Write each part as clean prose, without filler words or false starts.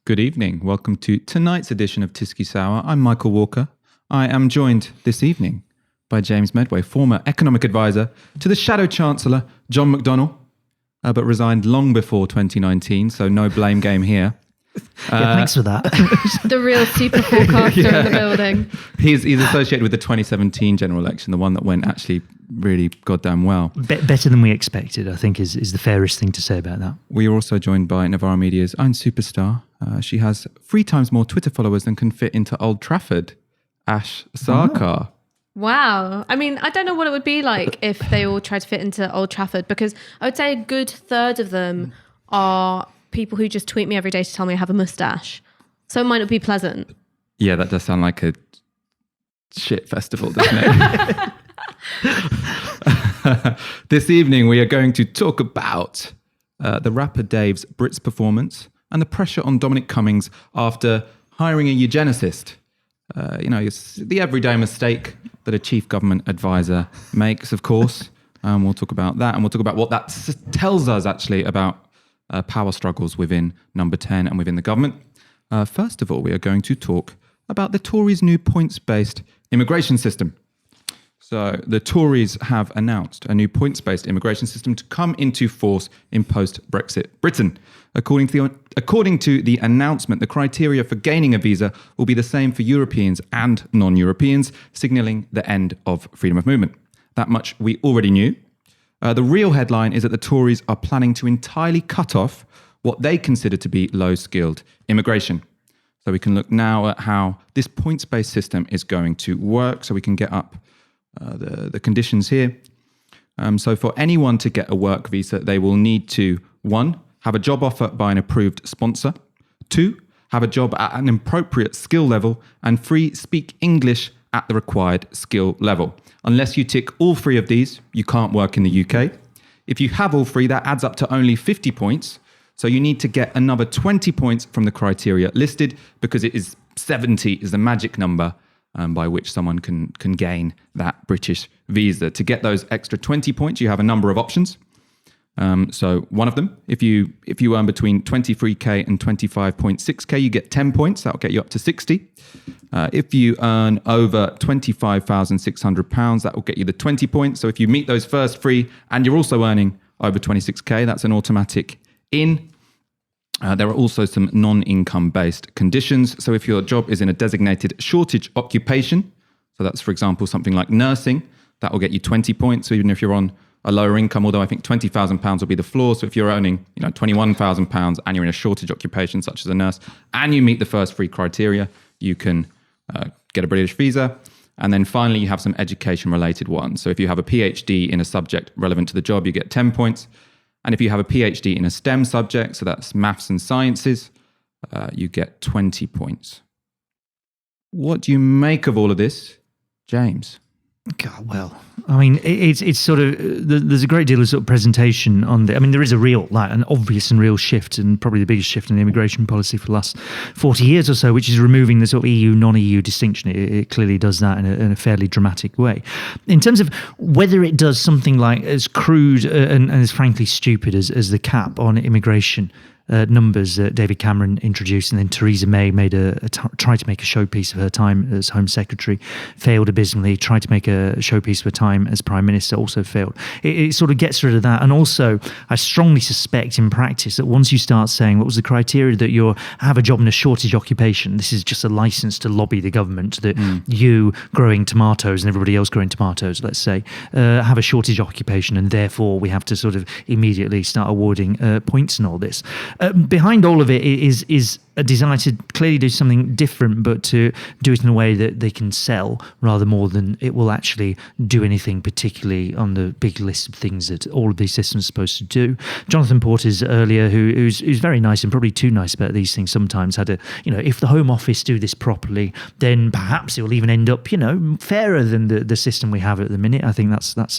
Good evening. Welcome to tonight's edition of Tyskysour. I'm Michael Walker. I am joined this evening by James Meadway, former economic advisor to the Shadow Chancellor, John McDonnell, but resigned long before 2019, so no blame game here. Thanks for that. The real super forecaster in the building. He's associated with the 2017 general election, the one that went actually really goddamn well. Better than we expected, I think, is the fairest thing to say about that. We are also joined by Novara Media's own superstar. She has 3 times more Twitter followers than can fit into Old Trafford. Ash Sarkar. Wow. I mean, I don't know what it would be like if they all tried to fit into Old Trafford, because I would say a good third of them are people who just tweet me every day to tell me I have a moustache. So it might not be pleasant. Yeah, that does sound like a shit festival, doesn't it? This evening, we are going to talk about the rapper Dave's Brits performance and the pressure on Dominic Cummings after hiring a eugenicist. It's the everyday mistake that a chief government advisor makes, of course. We'll talk about that, and we'll talk about what that tells us actually about power struggles within Number 10 and within the government. First of all, we are going to talk about the Tories' new points-based immigration system. So the Tories have announced a new points-based immigration system to come into force in post-Brexit Britain. According to the announcement, the criteria for gaining a visa will be the same for Europeans and non-Europeans, signalling the end of freedom of movement. That much we already knew. The real headline is that the Tories are planning to entirely cut off what they consider to be low-skilled immigration. So we can look now at how this points-based system is going to work, so we can get up the conditions here. So for anyone to get a work visa, they will need to, 1, have a job offer by an approved sponsor, 2, have a job at an appropriate skill level, and 3, speak English at the required skill level. Unless you tick all 3 of these, you can't work in the UK. If you have all 3, that adds up to only 50 points. So you need to get another 20 points from the criteria listed, because it is 70 is the magic number by which someone can gain that British visa. To get those extra 20 points, you have a number of options. So one of them, if you earn between 23k and 25.6k, you get 10 points. That'll get you up to 60. If you earn over £25,600, that will get you the 20 points. So if you meet those first 3 and you're also earning over 26k, that's an automatic in. There are also some non-income based conditions. So if your job is in a designated shortage occupation, so that's, for example, something like nursing, that will get you 20 points. So even if you're on a lower income, although I think £20,000 will be the floor. So if you're earning, £21,000 and you're in a shortage occupation, such as a nurse, and you meet the first 3 criteria, you can get a British visa. And then finally, you have some education-related ones. So if you have a PhD in a subject relevant to the job, you get 10 points. And if you have a PhD in a STEM subject, so that's maths and sciences, you get 20 points. What do you make of all of this, James? God, well, I mean, it's sort of, there's a great deal of sort of presentation on the, I mean, there is an obvious and real shift, and probably the biggest shift in the immigration policy for the last 40 years or so, which is removing the sort of EU, non-EU distinction. It clearly does that in a fairly dramatic way. In terms of whether it does something like as crude and as frankly stupid as the cap on immigration numbers that David Cameron introduced, and then Theresa May tried to make a showpiece of her time as Home Secretary, failed abysmally, tried to make a showpiece of her time as Prime Minister, also failed. It sort of gets rid of that. And also, I strongly suspect in practice that once you start saying what was the criteria that you have a job in a shortage occupation, this is just a license to lobby the government that you growing tomatoes and everybody else growing tomatoes, let's say, have a shortage occupation, and therefore we have to sort of immediately start awarding points and all this. Behind all of it is a desire to clearly do something different, but to do it in a way that they can sell rather more than it will actually do anything particularly on the big list of things that all of these systems are supposed to do. Jonathan Porter's earlier, who's very nice and probably too nice about these things sometimes, had if the Home Office do this properly, then perhaps it will even end up, fairer than the system we have at the minute. I think that's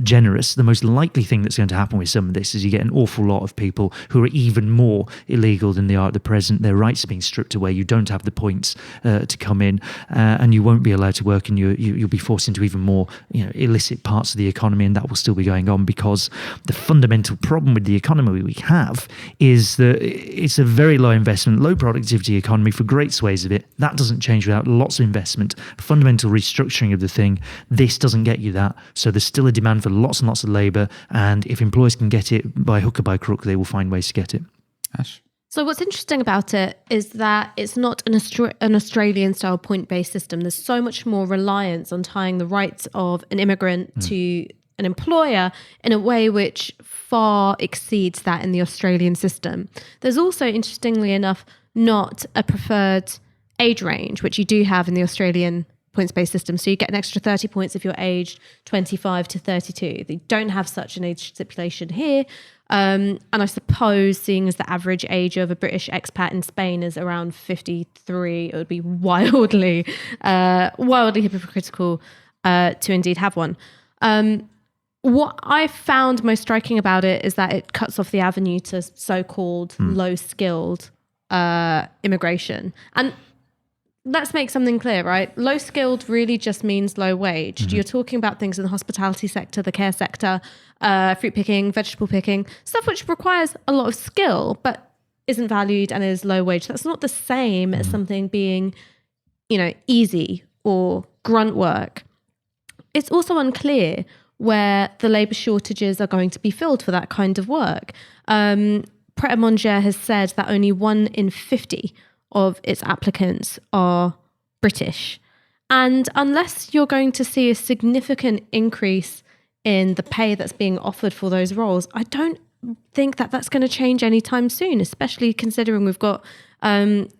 generous. The most likely thing that's going to happen with some of this is you get an awful lot of people who are even more illegal than they are at the present. their rights are being stripped away. You don't have the points to come in, and you won't be allowed to work, and you'll be forced into even more illicit parts of the economy, and that will still be going on, because the fundamental problem with the economy we have is that it's a very low investment, low productivity economy for great swathes of it. That doesn't change without lots of investment, fundamental restructuring of the thing. This doesn't get you that. So there's still a demand for lots and lots of labour, and if employers can get it by hook or by crook, they will find ways to get it. Ash? So what's interesting about it is that it's not an Australian-style point-based system. There's so much more reliance on tying the rights of an immigrant to an employer in a way which far exceeds that in the Australian system. There's also, interestingly enough, not a preferred age range, which you do have in the Australian points-based system. So you get an extra 30 points if you're aged 25 to 32. They don't have such an age stipulation here. And I suppose, seeing as the average age of a British expat in Spain is around 53, it would be wildly hypocritical to indeed have one. What I found most striking about it is that it cuts off the avenue to so-called low-skilled immigration. And let's make something clear, right? Low-skilled really just means low wage. You're talking about things in the hospitality sector, the care sector, fruit picking, vegetable picking, stuff which requires a lot of skill, but isn't valued and is low wage. That's not the same as something being, easy or grunt work. It's also unclear where the labour shortages are going to be filled for that kind of work. Pret a Manger has said that only 1 in 50 of its applicants are British. And unless you're going to see a significant increase in the pay that's being offered for those roles, I don't think that that's going to change anytime soon, especially considering we've got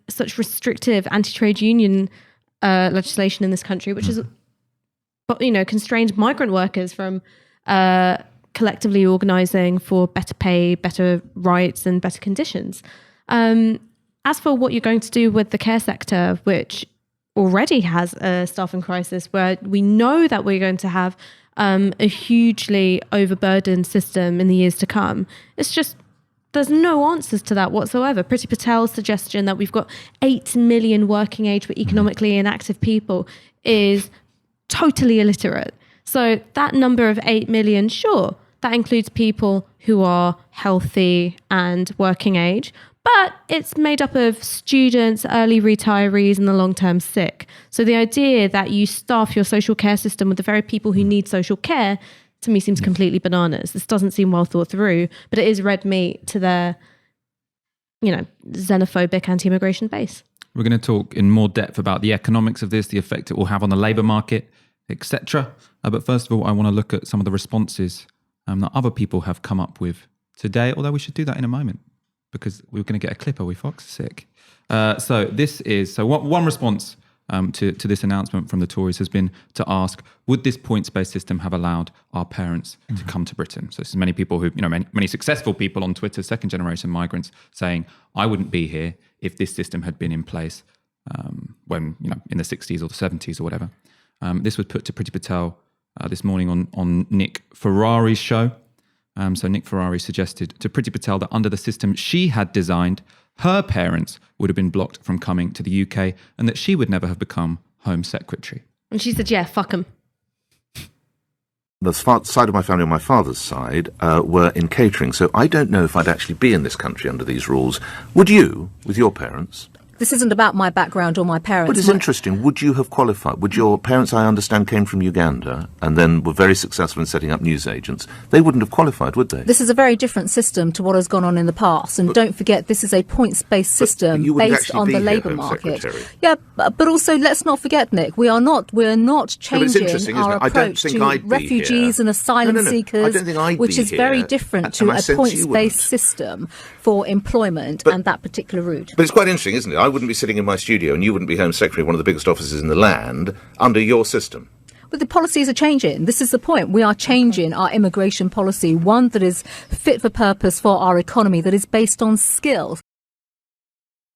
such restrictive anti-trade union legislation in this country, which is, constrained migrant workers from collectively organising for better pay, better rights and better conditions. As for what you're going to do with the care sector, which already has a staffing crisis, where we know that we're going to have a hugely overburdened system in the years to come, it's just, there's no answers to that whatsoever. Priti Patel's suggestion that we've got 8 million working age but economically inactive people is totally illiterate. So that number of 8 million, sure, that includes people who are healthy and working age, but it's made up of students, early retirees, and the long-term sick. So the idea that you staff your social care system with the very people who need social care, to me, seems completely bananas. This doesn't seem well thought through, but it is red meat to their, xenophobic anti-immigration base. We're going to talk in more depth about the economics of this, the effect it will have on the labour market, etc. But first of all, I want to look at some of the responses that other people have come up with today, although we should do that in a moment, because we're going to get a clip, are we, Fox? Sick. So one response to this announcement from the Tories has been to ask, would this points-based system have allowed our parents to come to Britain? So this is many people who, many successful people on Twitter, second-generation migrants, saying, I wouldn't be here if this system had been in place when, in the 60s or the 70s or whatever. This was put to Priti Patel this morning on Nick Ferrari's show. So Nick Ferrari suggested to Priti Patel that under the system she had designed, her parents would have been blocked from coming to the UK and that she would never have become Home Secretary. And she said, yeah, fuck them. The side of my family on my father's side were in catering, so I don't know if I'd actually be in this country under these rules. Would you, with your parents? This isn't about my background or my parents. But it's interesting. Would you have qualified? Would your parents, I understand, came from Uganda and then were very successful in setting up newsagents? They wouldn't have qualified, would they? This is a very different system to what has gone on in the past. And don't forget, this is a points-based system based on the labour market. Yeah, but also let's not forget, Nick, we're not changing our approach to refugees and asylum seekers, which is very different to a points-based system for employment and that particular route. But it's quite interesting, isn't it? I wouldn't be sitting in my studio and you wouldn't be Home Secretary of one of the biggest offices in the land under your system. But the policies are changing. This is the point. We are changing our immigration policy, one that is fit for purpose for our economy, that is based on skill.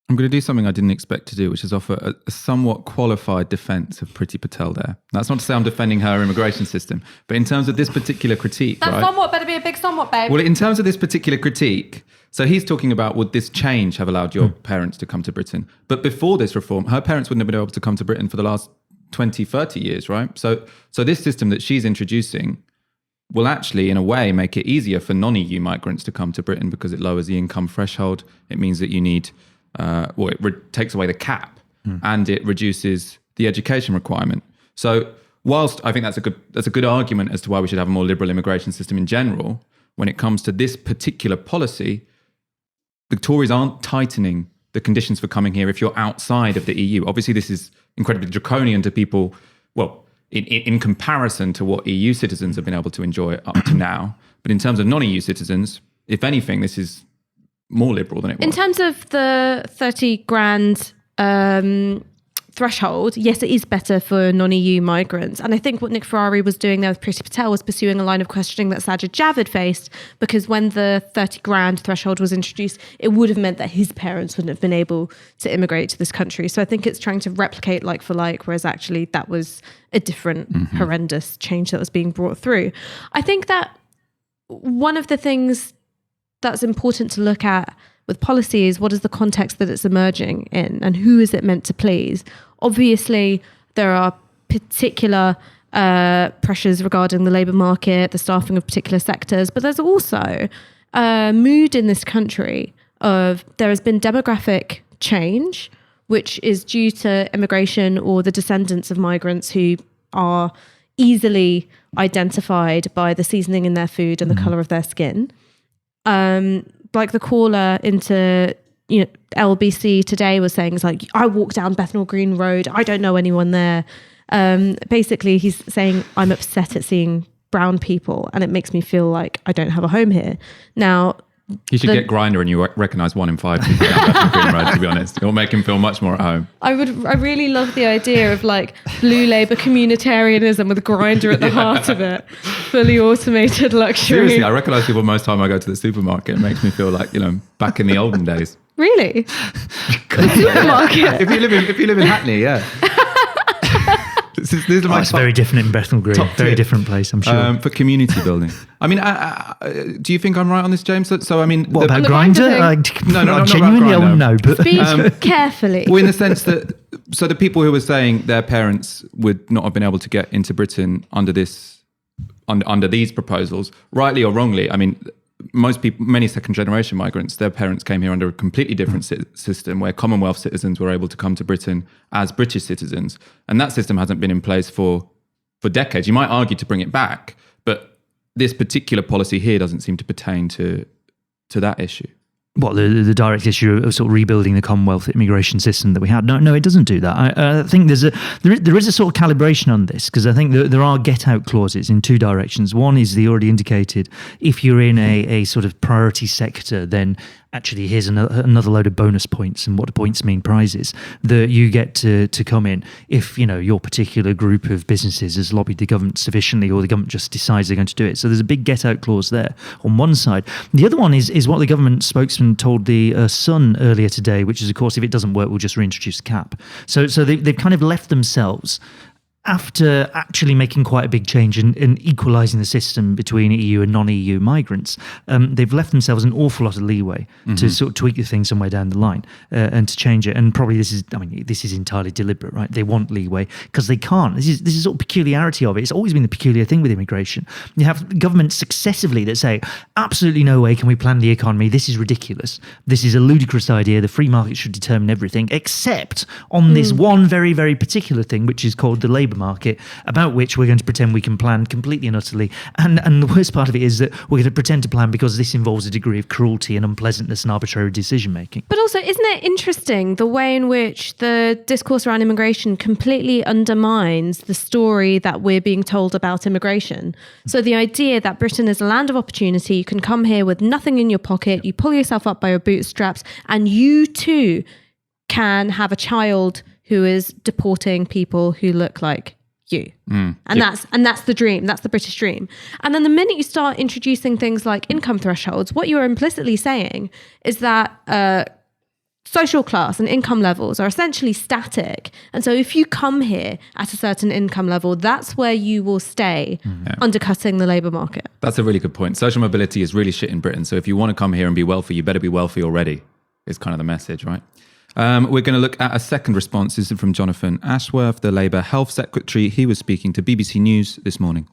I'm going to do something I didn't expect to do, which is offer a somewhat qualified defence of Priti Patel there. That's not to say I'm defending her immigration system, but in terms of this particular critique, that somewhat better be a big somewhat, babe. Well, in terms of this particular critique, So he's talking about, would this change have allowed your parents to come to Britain? But before this reform, her parents wouldn't have been able to come to Britain for the last 20, 30 years, right? So this system that she's introducing will actually, in a way, make it easier for non-EU migrants to come to Britain because it lowers the income threshold. It means that you need, takes away the cap, and it reduces the education requirement. So whilst I think that's a good argument as to why we should have a more liberal immigration system in general, when it comes to this particular policy, the Tories aren't tightening the conditions for coming here if you're outside of the EU. Obviously, this is incredibly draconian to people, well, in comparison to what EU citizens have been able to enjoy up to now. But in terms of non-EU citizens, if anything, this is more liberal than it was. In terms of the 30 grand threshold, yes, it is better for non-EU migrants. And I think what Nick Ferrari was doing there with Priti Patel was pursuing a line of questioning that Sajid Javid faced, because when the 30 grand threshold was introduced, it would have meant that his parents wouldn't have been able to immigrate to this country. So I think it's trying to replicate like for like, whereas actually that was a different horrendous change that was being brought through. I think that one of the things that's important to look at with policy is what is the context that it's emerging in and who is it meant to please. Obviously, there are particular pressures regarding the labour market, the staffing of particular sectors, but there's also a mood in this country of there has been demographic change, which is due to immigration or the descendants of migrants who are easily identified by the seasoning in their food and the colour of their skin. Like the caller into LBC today was saying, it's like, I walk down Bethnal Green Road, I don't know anyone there. Basically, he's saying, I'm upset at seeing brown people and it makes me feel like I don't have a home here. Now, you should get Grindr and you recognise 1 in 5 people down Bethnal Green Road, to be honest. It'll make him feel much more at home. I really love the idea of like blue labour communitarianism with Grindr at the heart of it. Fully automated luxury. Seriously, I recognise people most time I go to the supermarket. It makes me feel like, back in the olden days. Really? The supermarket? If you live in Hackney, yeah. These are my it's very different in Bethnal Green. Very different place, I'm sure. For community building. I mean, do you think I'm right on this, James? So I mean, what about Grindr? No, genuinely, no. But speak carefully. Well, in the sense that, so the people who were saying their parents would not have been able to get into Britain under these proposals, rightly or wrongly, I mean, most people, many second-generation migrants, their parents came here under a completely different system where Commonwealth citizens were able to come to Britain as British citizens. And that system hasn't been in place for decades. You might argue to bring it back, but this particular policy here doesn't seem to pertain to that issue. What, the direct issue of sort of rebuilding the Commonwealth immigration system that we had? No, it doesn't do that. I think there is a sort of calibration on this, because I think there are get-out clauses in 2 directions. One is the already indicated, if you're in a sort of priority sector, then actually here's another load of bonus points, and what do points mean? Prizes that you get to come in if your particular group of businesses has lobbied the government sufficiently, or the government just decides they're going to do it. So there's a big get-out clause there on one side. The other one is what the government spokesman told the Sun earlier today, which is, of course, if it doesn't work, we'll just reintroduce the cap. So they've kind of left themselves, after actually making quite a big change in equalising the system between EU and non-EU migrants, they've left themselves an awful lot of leeway to sort of tweak the thing somewhere down the line and to change it. And probably this is entirely deliberate, right? They want leeway because they can't. This is sort of peculiarity of it. It's always been the peculiar thing with immigration. You have governments successively that say, absolutely no way can we plan the economy. This is ridiculous. This is a ludicrous idea. The free market should determine everything, except on this one very, very particular thing, which is called the labour market, about which we're going to pretend we can plan completely and utterly. And the worst part of it is that we're going to pretend to plan because this involves a degree of cruelty and unpleasantness and arbitrary decision making. But also, isn't it interesting the way in which the discourse around immigration completely undermines the story that we're being told about immigration? So the idea that Britain is a land of opportunity, you can come here with nothing in your pocket, you pull yourself up by your bootstraps, and you too can have a child who is deporting people who look like you. That's the dream. That's the British dream. And then the minute you start introducing things like income thresholds, what you're implicitly saying is that social class and income levels are essentially static. And so if you come here at a certain income level, that's where you will stay, undercutting the labour market. That's a really good point. Social mobility is really shit in Britain. So if you want to come here and be wealthy, you better be wealthy already, is kind of the message, right? We're going to look at a second response. This is from Jonathan Ashworth, the Labour Health Secretary. He was speaking to BBC News this morning.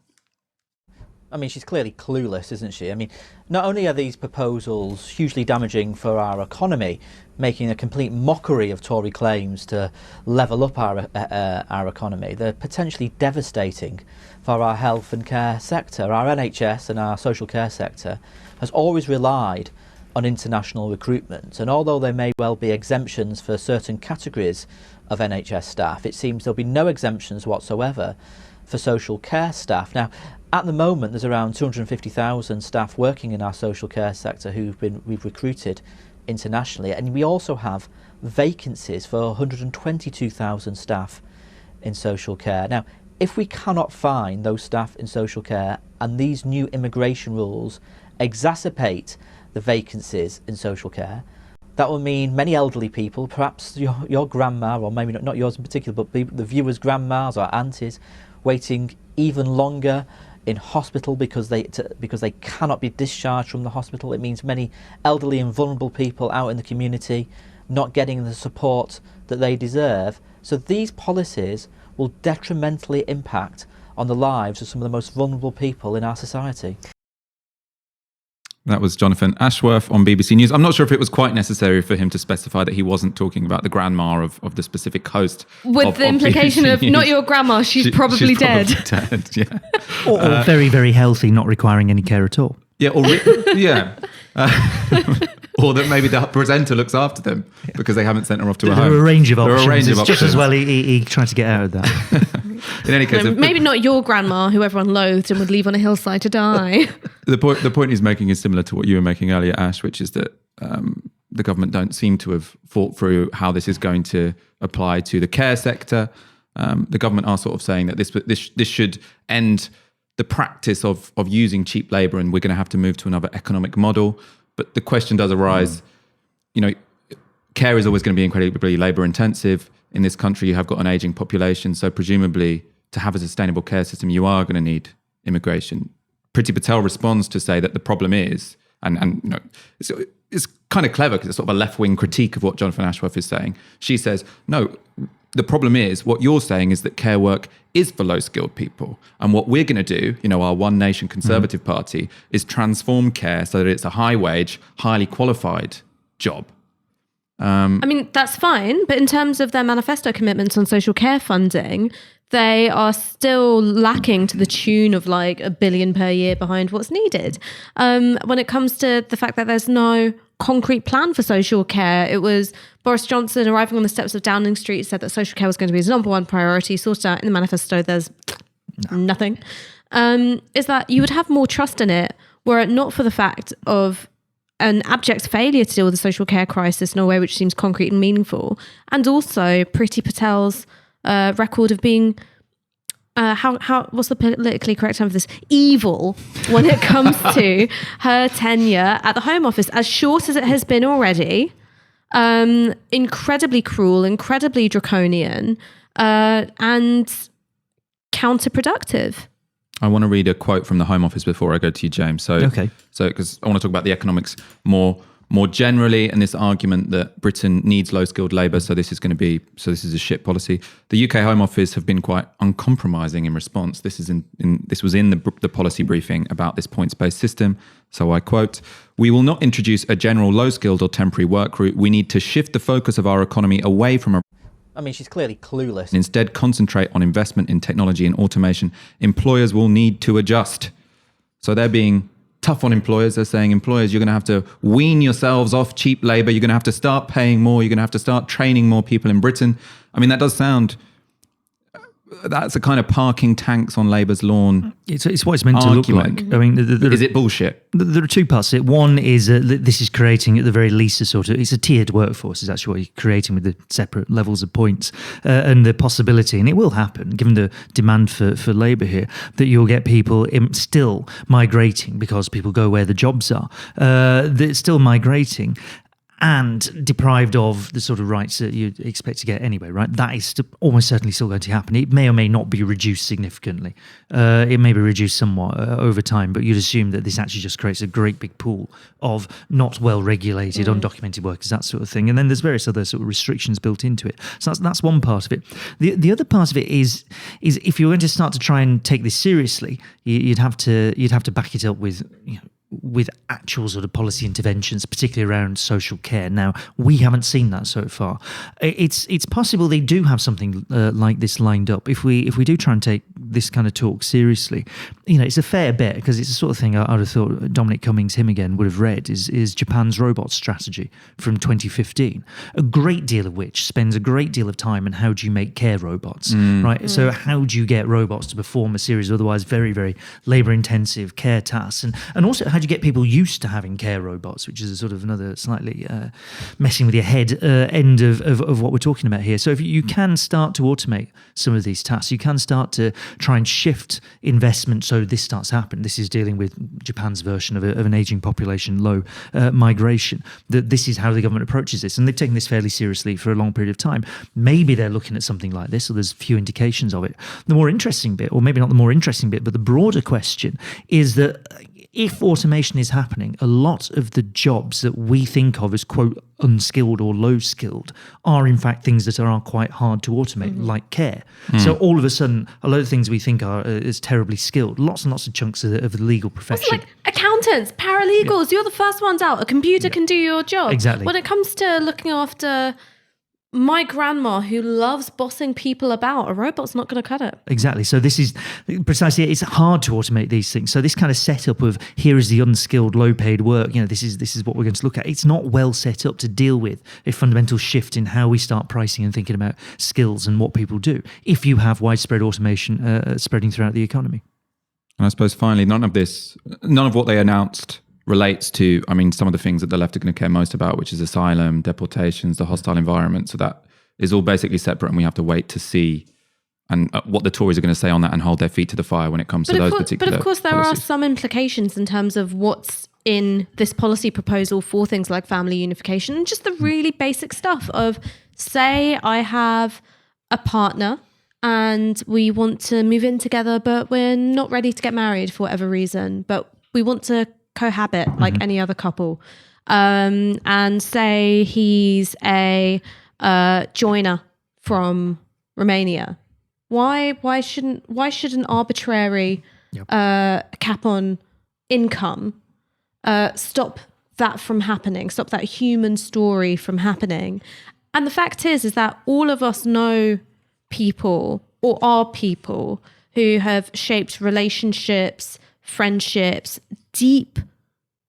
I mean, she's clearly clueless, isn't she? I mean, not only are these proposals hugely damaging for our economy, making a complete mockery of Tory claims to level up our economy, they're potentially devastating for our health and care sector. Our NHS and our social care sector has always relied on international recruitment, and although there may well be exemptions for certain categories of NHS staff, it seems there'll be no exemptions whatsoever for social care staff. Now, at the moment, there's around 250,000 staff working in our social care sector we've recruited internationally, and we also have vacancies for 122,000 staff in social care. Now, if we cannot find those staff in social care, and these new immigration rules exacerbate the vacancies in social care, that will mean many elderly people, perhaps your grandma, or maybe not yours in particular, but the viewers' grandmas or aunties, waiting even longer in hospital because they cannot be discharged from the hospital. It means many elderly and vulnerable people out in the community not getting the support that they deserve. So these policies will detrimentally impact on the lives of some of the most vulnerable people in our society. That was Jonathan Ashworth on BBC News. I'm not sure if it was quite necessary for him to specify that he wasn't talking about the grandma of the specific host. With the implication of not your grandma, she's probably dead. Yeah. Or very, very healthy, not requiring any care at all. Yeah, or or that maybe the presenter looks after them because they haven't sent her off to a home. There are a range of options. It's just as well he tried to get out of that. In any case, maybe not your grandma, who everyone loathed and would leave on a hillside to die. The point he's making is similar to what you were making earlier, Ash, which is that the government don't seem to have thought through how this is going to apply to the care sector. The government are sort of saying that this should end the practice of using cheap labour, and we're going to have to move to another economic model. But the question does arise, care is always going to be incredibly labour intensive. In this country, you have got an ageing population. So presumably to have a sustainable care system, you are going to need immigration. Priti Patel responds to say that the problem is, and it's kind of clever because it's sort of a left-wing critique of what Jonathan Ashworth is saying. She says, no, the problem is, what you're saying is that care work is for low-skilled people. And what we're going to do, our One Nation Conservative Party, is transform care so that it's a high-wage, highly qualified job. I mean, that's fine. But in terms of their manifesto commitments on social care funding, they are still lacking to the tune of like $1 billion per year behind what's needed. When it comes to the fact that there's no concrete plan for social care, it was Boris Johnson arriving on the steps of Downing Street said that social care was going to be his number one priority. Sorted out in the manifesto, there's nothing. Is that you would have more trust in it were it not for the fact of an abject failure to deal with the social care crisis in a way which seems concrete and meaningful, and also Priti Patel's record of being what's the politically correct term for this? Evil when it comes to her tenure at the Home Office, as short as it has been already. Incredibly cruel, incredibly draconian, and counterproductive. I want to read a quote from the Home Office before I go to you, James. So because I want to talk about the economics more generally, and this argument that Britain needs low-skilled labour, so this is a shit policy. The UK Home Office have been quite uncompromising in response. This was in the policy briefing about this points-based system. So I quote, "We will not introduce a general low-skilled or temporary work route. We need to shift the focus of our economy away from a..." I mean, she's clearly clueless. "And instead concentrate on investment in technology and automation. Employers will need to adjust." So they're being tough on employers. They're saying, employers, you're going to have to wean yourselves off cheap labour. You're going to have to start paying more. You're going to have to start training more people in Britain. I mean, that does sound... That's a kind of parking tanks on Labour's lawn. It's what it's meant to look like. I mean, is it bullshit? There are two parts to it. One is this is creating, at the very least, it's a tiered workforce. Is actually what you're creating with the separate levels of points and the possibility, and it will happen, given the demand for labour here, that you'll get people still migrating because people go where the jobs are. They're still migrating. and deprived of the sort of rights that you'd expect to get anyway, right? That is almost certainly still going to happen. It may or may not be reduced significantly. It may be reduced somewhat over time, but you'd assume that this actually just creates a great big pool of not well-regulated, undocumented workers, that sort of thing. And then there's various other sort of restrictions built into it. So that's one part of it. The other part of it is if you're going to start to try and take this seriously, you'd have to back it up with, with actual sort of policy interventions, particularly around social care. Now, we haven't seen that so far. It's possible they do have something like this lined up. If we do try and take this kind of talk seriously, it's a fair bet, because it's the sort of thing I'd have thought Dominic Cummings, him again, would have read, is Japan's robot strategy from 2015, a great deal of which spends a great deal of time on how do you make care robots, right? So how do you get robots to perform a series of otherwise very, very labour-intensive care tasks, and also how do you get people used to having care robots, which is a sort of another slightly messing with your head end of what we're talking about here. So if you can start to automate some of these tasks, you can start to try and shift investment so this starts to happen. This is dealing with Japan's version of an ageing population, low migration. That this is how the government approaches this, and they've taken this fairly seriously for a long period of time. Maybe they're looking at something like this, or there's few indications of it. The more interesting bit, or maybe not the more interesting bit, but the broader question is that if automation is happening, a lot of the jobs that we think of as, quote, unskilled or low skilled are in fact things that are quite hard to automate, like care. So all of a sudden, a lot of things we think are as terribly skilled, lots and lots of chunks of the legal profession. Like accountants, paralegals, you're the first ones out. A computer can do your job. Exactly. When it comes to looking after my grandma who loves bossing people about, a robot's not going to cut it. Exactly. So this is precisely, it's hard to automate these things. So this kind of setup of here is the unskilled, low-paid work, this is what we're going to look at. It's not well set up to deal with a fundamental shift in how we start pricing and thinking about skills and what people do if you have widespread automation spreading throughout the economy. And I suppose finally, none of what they announced relates to, some of the things that the left are going to care most about, which is asylum, deportations, the hostile environment. So that is all basically separate, and we have to wait to see and what the Tories are going to say on that and hold their feet to the fire when it comes to those particular But of course, there policies. are some implications in terms of what's in this policy proposal for things like family unification and just the really basic stuff of, say, I have a partner and we want to move in together, but we're not ready to get married for whatever reason, but we want to cohabit like any other couple, and say he's a joiner from Romania. Why should an arbitrary cap on income stop that from happening, stop that human story from happening? And the fact is that all of us know people or are people who have shaped relationships, friendships, deep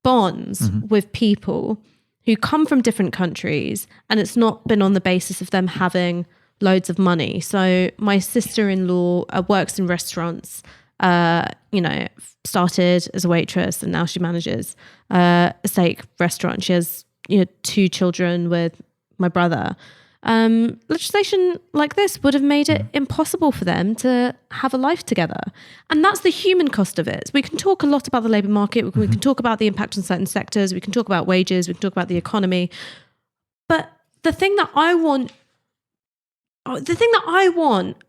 bonds with people who come from different countries, and it's not been on the basis of them having loads of money. So my sister-in-law works in restaurants, started as a waitress and now she manages a steak restaurant. She has 2 children with my brother. Legislation like this would have made it impossible for them to have a life together. And that's the human cost of it. We can talk a lot about the labour market. We can talk about the impact on certain sectors. We can talk about wages. We can talk about the economy. But the thing that I want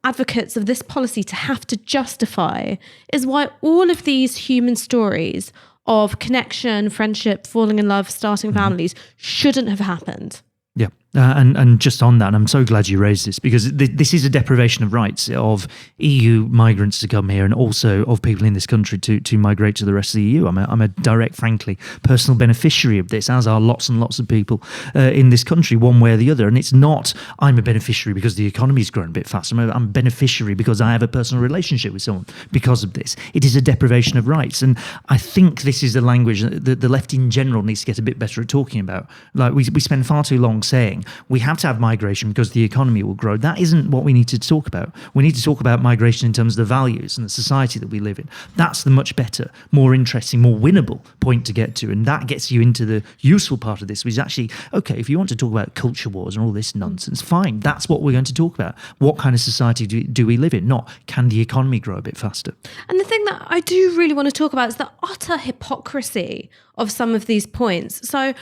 advocates of this policy to have to justify is why all of these human stories of connection, friendship, falling in love, starting families shouldn't have happened. Yeah. And just on that, and I'm so glad you raised this, because this is a deprivation of rights of EU migrants to come here and also of people in this country to migrate to the rest of the EU. I'm a direct, frankly, personal beneficiary of this, as are lots and lots of people in this country, one way or the other. And it's not, I'm a beneficiary because the economy's grown a bit faster. I'm a beneficiary because I have a personal relationship with someone because of this. It is a deprivation of rights. And I think this is the language that the left in general needs to get a bit better at talking about. Like we spend far too long saying, we have to have migration because the economy will grow. That isn't what we need to talk about. We need to talk about migration in terms of the values and the society that we live in. That's the much better, more interesting, more winnable point to get to. And that gets you into the useful part of this, which is actually, okay, if you want to talk about culture wars and all this nonsense, fine. That's what we're going to talk about. What kind of society do we live in? Not, can the economy grow a bit faster? And the thing that I do really want to talk about is the utter hypocrisy of some of these points. So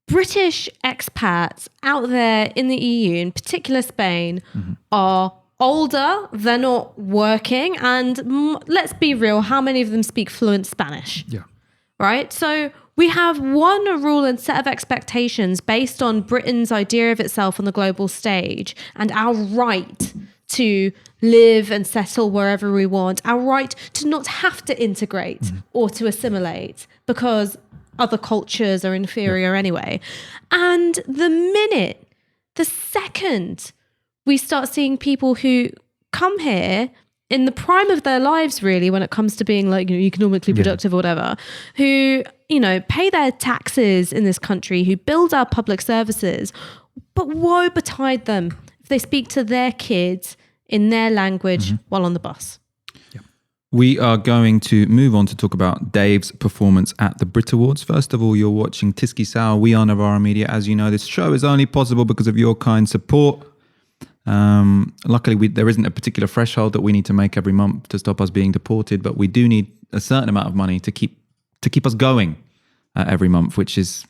British expats out there in the EU, in particular Spain, are older, they're not working, and let's be real, how many of them speak fluent Spanish? Yeah. Right? So we have one rule and set of expectations based on Britain's idea of itself on the global stage and our right to live and settle wherever we want, our right to not have to integrate or to assimilate because other cultures are inferior anyway. And the second we start seeing people who come here in the prime of their lives, really, when it comes to being like, economically productive or whatever, who, pay their taxes in this country, who build our public services, but woe betide them if they speak to their kids in their language while on the bus. We are going to move on to talk about Dave's performance at the Brit Awards. First of all, you're watching Tyskysour. We are Novara Media. As you know, this show is only possible because of your kind support. Luckily, there isn't a particular threshold that we need to make every month to stop us being deported, but we do need a certain amount of money to keep us going every month, which is,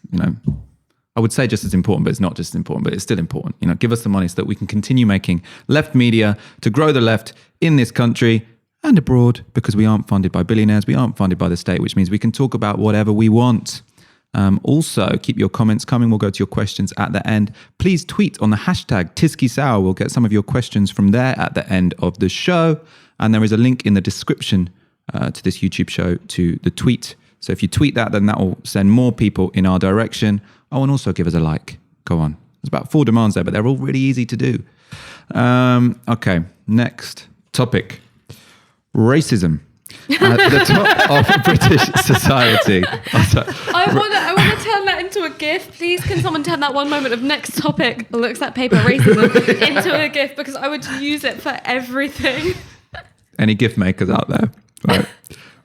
I would say just as important, but it's not just as important, but it's still important. Give us the money so that we can continue making left media to grow the left in this country and abroad, because we aren't funded by billionaires, we aren't funded by the state, which means we can talk about whatever we want. Also, keep your comments coming. We'll go to your questions at the end. Please tweet on the hashtag Tyskysour. We'll get some of your questions from there at the end of the show. And there is a link in the description to this YouTube show to the tweet. So if you tweet that, then that will send more people in our direction. Oh, and also give us a like. Go on. There's about 4 demands there, but they're all really easy to do. Okay, next topic. Racism. At the top of British society. I want to turn that into a GIF. Please, can someone turn that one moment of next topic, looks at paper racism, into a GIF, because I would use it for everything. Any GIF makers out there? Right.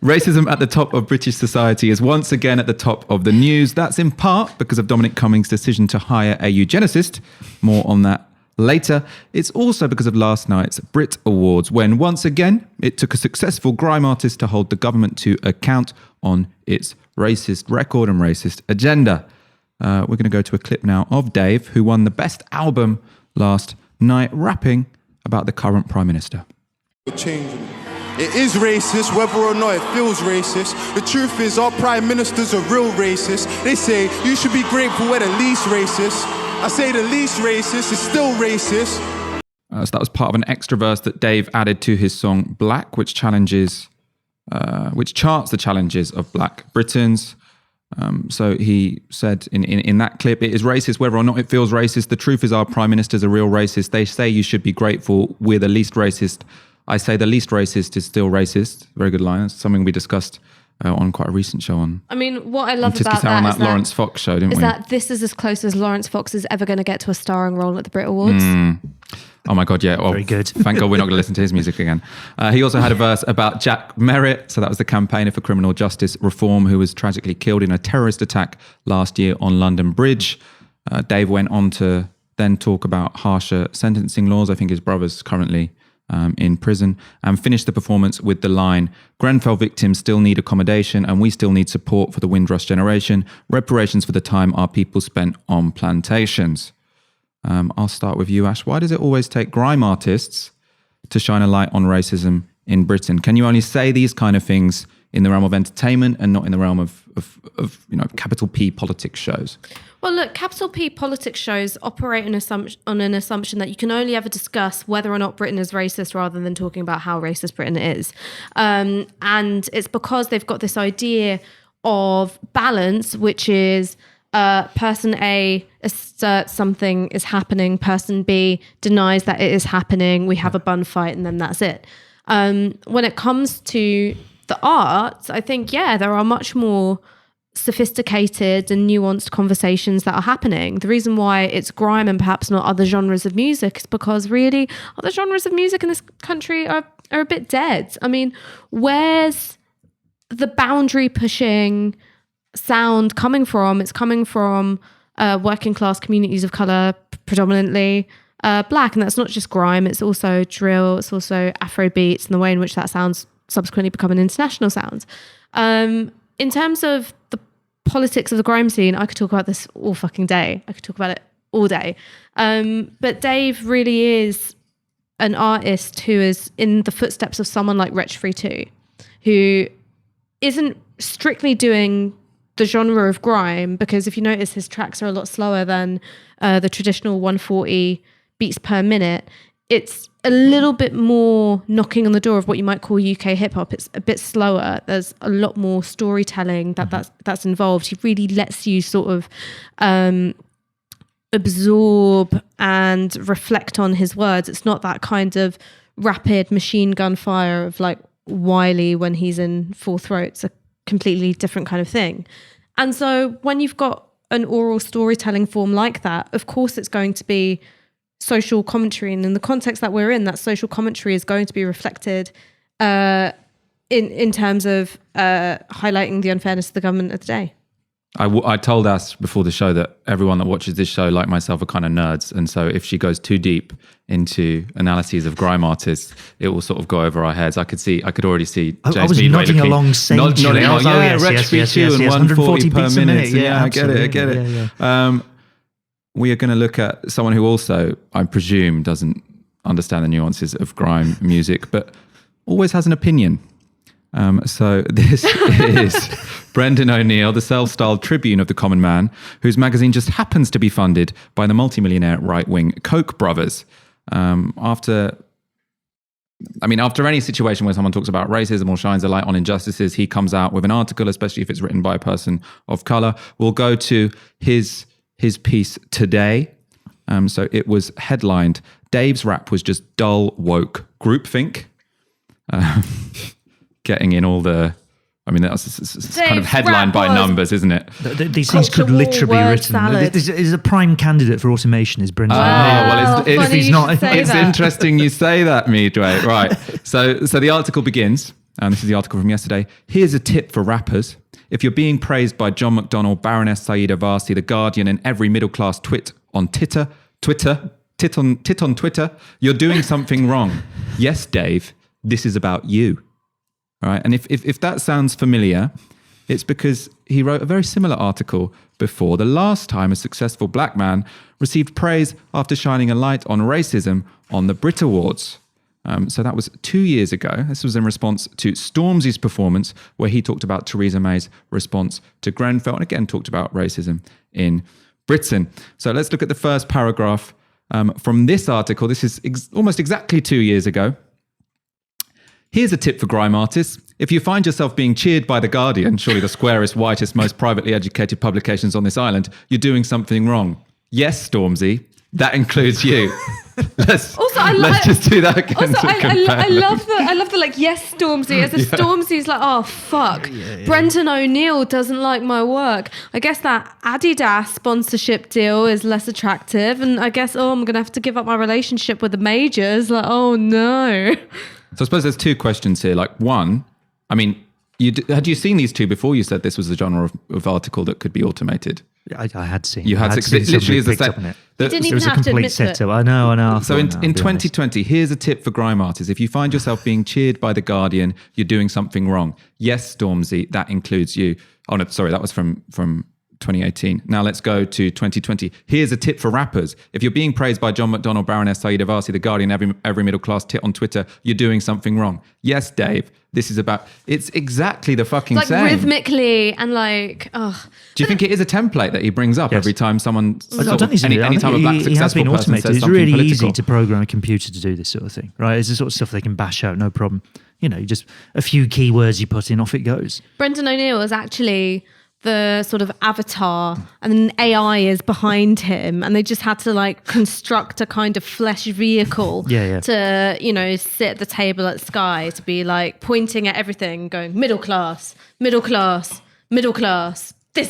Racism at the top of British society is once again at the top of the news. That's in part because of Dominic Cummings' decision to hire a eugenicist. More on that later. It's also because of last night's Brit Awards, when once again it took a successful grime artist to hold the government to account on its racist record and racist agenda. We're going to go to a clip now of Dave, who won the best album last night, rapping about the current Prime Minister. Changing. It is racist, whether or not it feels racist. The truth is, our Prime Minister's a real racist. They say you should be grateful we're the least racist. I say the least racist is still racist. So that was part of an extra verse that Dave added to his song Black, which charts the challenges of Black Britons. So he said in that clip, it is racist whether or not it feels racist. The truth is our Prime Minister's a real racist. They say you should be grateful we're the least racist. I say the least racist is still racist. Very good line. That's something we discussed on quite a recent show on. I mean, what I love about that is that Lawrence Fox show, didn't we? Is that this is as close as Lawrence Fox is ever going to get to a starring role at the Brit Awards. Oh my God, yeah. Well, very good. Thank God we're not going to listen to his music again. He also had a verse about Jack Merritt. So that was the campaigner for criminal justice reform who was tragically killed in a terrorist attack last year on London Bridge. Dave went on to then talk about harsher sentencing laws. I think his brother's currently in prison, and finished the performance with the line, Grenfell victims still need accommodation and we still need support for the Windrush generation. Reparations for the time our people spent on plantations. I'll start with you, Ash. Why does it always take grime artists to shine a light on racism in Britain? Can you only say these kind of things in the realm of entertainment and not in the realm of capital P politics shows? Well, look, capital P politics shows operate on an assumption that you can only ever discuss whether or not Britain is racist rather than talking about how racist Britain is. And it's because they've got this idea of balance, which is person A asserts something is happening, person B denies that it is happening, we have a bun fight, and then that's it. When it comes to the arts, I think, there are much more sophisticated and nuanced conversations that are happening. The reason why it's grime and perhaps not other genres of music is because really other genres of music in this country are a bit dead. I mean, where's the boundary pushing sound coming from? It's coming from working class communities of colour, predominantly Black, and that's not just grime, it's also drill, it's also Afro beats, and the way in which that sounds subsequently become an international sound. In terms of the politics of the grime scene, I could talk about this all fucking day. I could talk about it all day. But Dave really is an artist who is in the footsteps of someone like Wretch Free 2, who isn't strictly doing the genre of grime, because if you notice, his tracks are a lot slower than the traditional 140 beats per minute. It's a little bit more knocking on the door of what you might call UK hip hop. It's a bit slower. There's a lot more storytelling that's involved. He really lets you sort of absorb and reflect on his words. It's not that kind of rapid machine gun fire of like Wiley when he's in Full Throat. It's a completely different kind of thing. And so when you've got an oral storytelling form like that, of course it's going to be social commentary, and in the context that we're in, that social commentary is going to be reflected in terms of highlighting the unfairness of the government of the day. I told us before the show that everyone that watches this show, like myself, are kind of nerds, and so if she goes too deep into analyses of grime artists, it will sort of go over our heads. I could already see James I was Meadway nodding along sagely. nodding along, yes, Wretch Free 2 and 140 per minute. Yeah, I get it. Yeah. We are going to look at someone who also, I presume, doesn't understand the nuances of grime music, but always has an opinion. So this is Brendon O'Neill, the self-styled tribune of the common man, whose magazine just happens to be funded by the multimillionaire right-wing Koch brothers. After any situation where someone talks about racism or shines a light on injustices, he comes out with an article, especially if it's written by a person of color. We'll go to his piece today. So it was headlined, "Dave's rap was just dull, woke groupthink." Getting in all the... that's kind of headlined by numbers, isn't it? These things could literally be written. This is a prime candidate for automation, is Brendon. It's interesting you say that, Meadway. Right. So the article begins, and this is the article from yesterday. "Here's a tip for rappers. If you're being praised by John McDonnell, Baroness Saida Varsi, The Guardian, and every middle-class twit on Twitter, you're doing something wrong. Yes, Dave, this is about you." All right. And if that sounds familiar, it's because he wrote a very similar article before the last time a successful black man received praise after shining a light on racism on the Brit Awards. So that was 2 years ago. This was in response to Stormzy's performance, where he talked about Theresa May's response to Grenfell and again talked about racism in Britain. So let's look at the first paragraph from this article. This is almost exactly 2 years ago. "Here's a tip for grime artists. If you find yourself being cheered by The Guardian, surely the squarest, whitest, most privately educated publications on this island, you're doing something wrong. Yes, Stormzy, that includes you." Let's just do that again. Also, I love the like, yes, Stormzy, as if Stormzy's like, oh fuck, Brendon O'Neill doesn't like my work. I guess that Adidas sponsorship deal is less attractive, and I guess I'm gonna have to give up my relationship with the majors. Like, oh no. So I suppose there's two questions here. Like, one, had you seen these two before you said this was a genre of article that could be automated? I had seen. You had seen. It literally is the same. You didn't even have to admit setup. it. I know. So in 2020, here's a tip for grime artists. If you find yourself being cheered by The Guardian, you're doing something wrong. Yes, Stormzy, that includes you. Oh no, sorry, that was from 2018. Now let's go to 2020. Here's a tip for rappers. If you're being praised by John McDonnell, Baroness Saida Varsi, The Guardian, every middle-class tit on Twitter, you're doing something wrong. Yes, Dave, this is about... It's exactly the fucking like same. Rhythmically and like... Oh. Do you think it is a template that he brings up every time someone... Any time a black successful person says it's something really political? easy to program a computer to do this sort of thing, right? It's the sort of stuff they can bash out, no problem. Just a few keywords you put in, off it goes. Brendon O'Neill is actually the sort of avatar, and then AI is behind him, and they just had to like construct a kind of flesh vehicle to sit at the table at Sky to be like pointing at everything, going middle class, this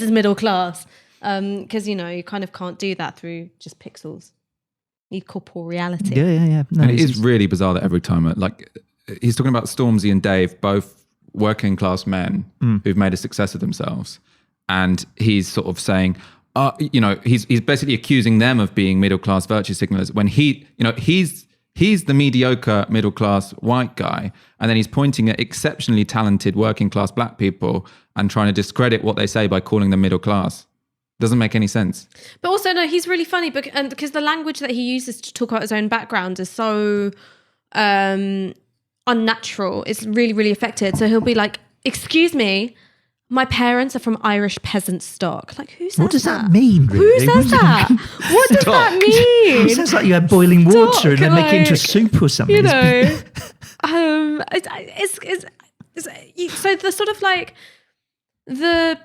is middle class, because you kind of can't do that through just pixels. You need corporeality. Yeah. No, and it is really bizarre that every time he's talking about Stormzy and Dave, both working class men who've made a success of themselves. And he's sort of saying, he's basically accusing them of being middle class virtue signalers when he's He's the mediocre middle-class white guy, and then he's pointing at exceptionally talented working-class black people and trying to discredit what they say by calling them middle class. Doesn't make any sense. But also, no, he's really funny because the language that he uses to talk about his own background is so unnatural. It's really, really affected. So he'll be like, "Excuse me, my parents are from Irish peasant stock." Like, who says that? What does that mean, really? Who says that? What does that mean? It sounds like you had boiling water and then make it into a soup or something. You know, so the sort of like the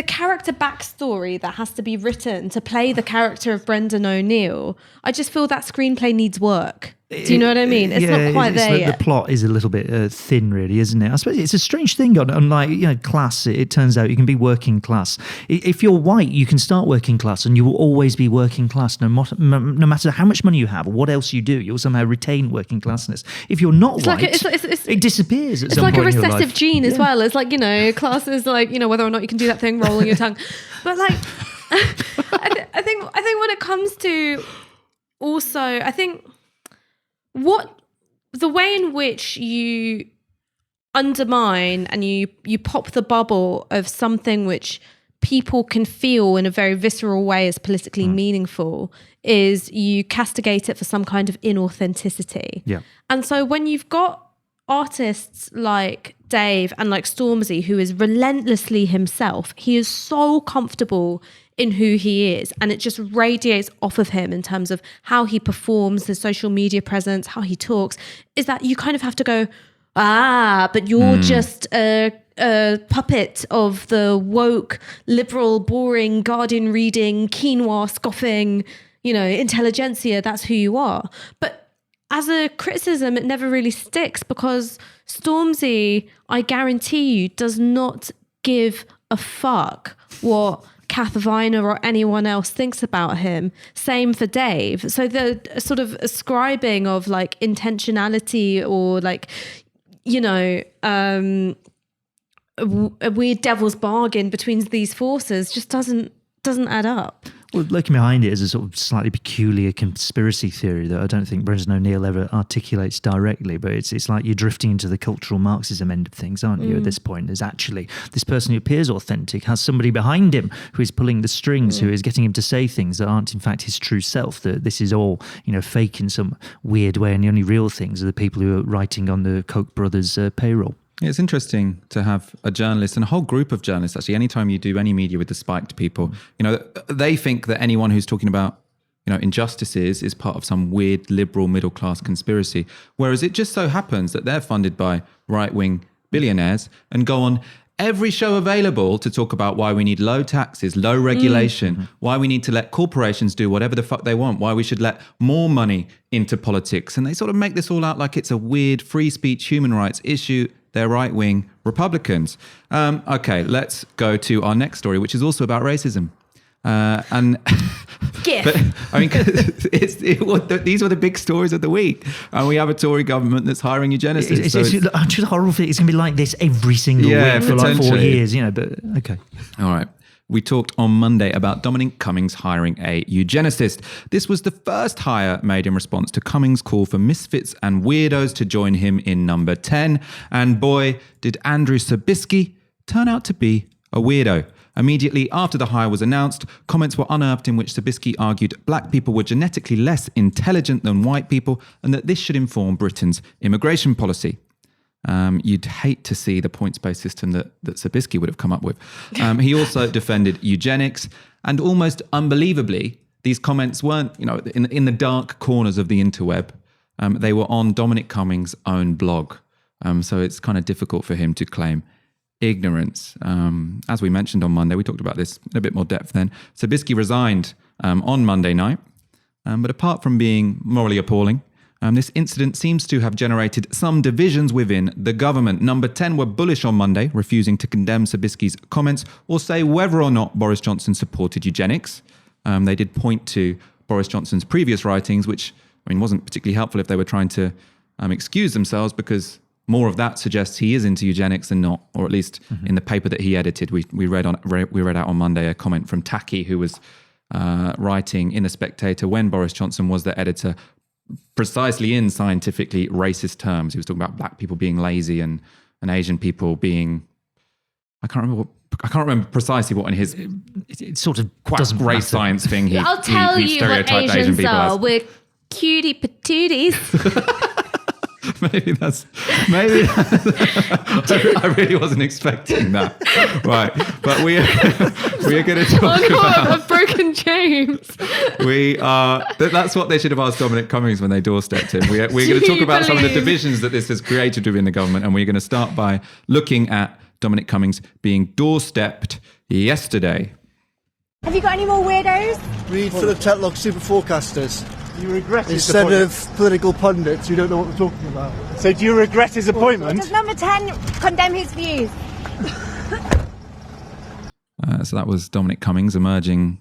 character backstory that has to be written to play the character of Brendon O'Neill, I just feel that screenplay needs work. Do you know what I mean? It's not quite there yet. The plot is a little bit thin, really, isn't it? I suppose it's a strange thing on like, class. It turns out you can be working class. If you're white, you can start working class and you will always be working class no matter how much money you have or what else you do. You'll somehow retain working classness. If you're not white, it disappears at some point in your life. It's like a recessive gene as well. It's like, class is like, whether or not you can do that thing, rolling your tongue. But like, I think when it comes to also, I think the way in which you undermine and you pop the bubble of something which people can feel in a very visceral way as politically meaningful is you castigate it for some kind of inauthenticity. Yeah. And so when you've got artists like Dave and like Stormzy, who is relentlessly himself, he is so comfortable in who he is, and it just radiates off of him in terms of how he performs, his social media presence, how he talks, is that you kind of have to go, but you're just a puppet of the woke, liberal, boring, Guardian reading, quinoa scoffing, intelligentsia. That's who you are. But as a criticism, it never really sticks because Stormzy, I guarantee you, does not give a fuck what Kath Viner or anyone else thinks about him. Same for Dave. So the sort of ascribing of like intentionality or like, a weird devil's bargain between these forces just doesn't add up. Well, lurking behind it is a sort of slightly peculiar conspiracy theory that I don't think Brendon O'Neill ever articulates directly, but it's like you're drifting into the cultural Marxism end of things, aren't you, at this point? There's actually this person who appears authentic, has somebody behind him who is pulling the strings, who is getting him to say things that aren't in fact his true self, that this is all, fake in some weird way, and the only real things are the people who are writing on the Koch brothers' payroll. It's interesting to have a journalist and a whole group of journalists, actually, anytime you do any media with the spiked people, they think that anyone who's talking about, injustices is part of some weird liberal middle class conspiracy. Whereas it just so happens that they're funded by right-wing billionaires and go on every show available to talk about why we need low taxes, low regulation, why we need to let corporations do whatever the fuck they want, why we should let more money into politics. And they sort of make this all out like it's a weird free speech human rights issue. They're right-wing Republicans. Okay, let's go to our next story, which is also about racism. But, these were the big stories of the week. And we have a Tory government that's hiring eugenicists. It's just a horrible thing. It's going to be like this every single week for like 4 years, but okay. All right. We talked on Monday about Dominic Cummings hiring a eugenicist. This was the first hire made in response to Cummings' call for misfits and weirdos to join him in number 10. And boy, did Andrew Sobieski turn out to be a weirdo. Immediately after the hire was announced, comments were unearthed in which Sobieski argued black people were genetically less intelligent than white people and that this should inform Britain's immigration policy. You'd hate to see the points-based system that Sobieski would have come up with. He also defended eugenics, and almost unbelievably, these comments weren't, in the dark corners of the interweb. They were on Dominic Cummings' own blog. So it's kind of difficult for him to claim ignorance. As we mentioned on Monday, we talked about this in a bit more depth then. Sobieski resigned on Monday night, but apart from being morally appalling, this incident seems to have generated some divisions within the government. Number 10 were bullish on Monday, refusing to condemn Sobieski's comments or say whether or not Boris Johnson supported eugenics. They did point to Boris Johnson's previous writings, which wasn't particularly helpful if they were trying to excuse themselves, because more of that suggests he is into eugenics than not, or at least in the paper that he edited. We read out on Monday a comment from Taki, who was writing in The Spectator when Boris Johnson was the editor, precisely in scientifically racist terms. He was talking about black people being lazy and Asian people being, I can't remember precisely what in his it sort of quite doesn't great matter. science thing he I'll tell he you what stereotyped Asian Asians people are. as. We're cutie patooties. Maybe I really wasn't expecting that. Right, but we are going to talk about. I've broken James. That's what they should have asked Dominic Cummings when they doorstepped him. We're going to talk about some of the divisions that this has created within the government, and we're going to start by looking at Dominic Cummings being doorstepped yesterday. Have you got any more weirdos? Read for the Tetlock super forecasters. You regret his Instead appointment? of political pundits who don't know what we're talking about. So do you regret his appointment? Does number 10 condemn his views? So that was Dominic Cummings emerging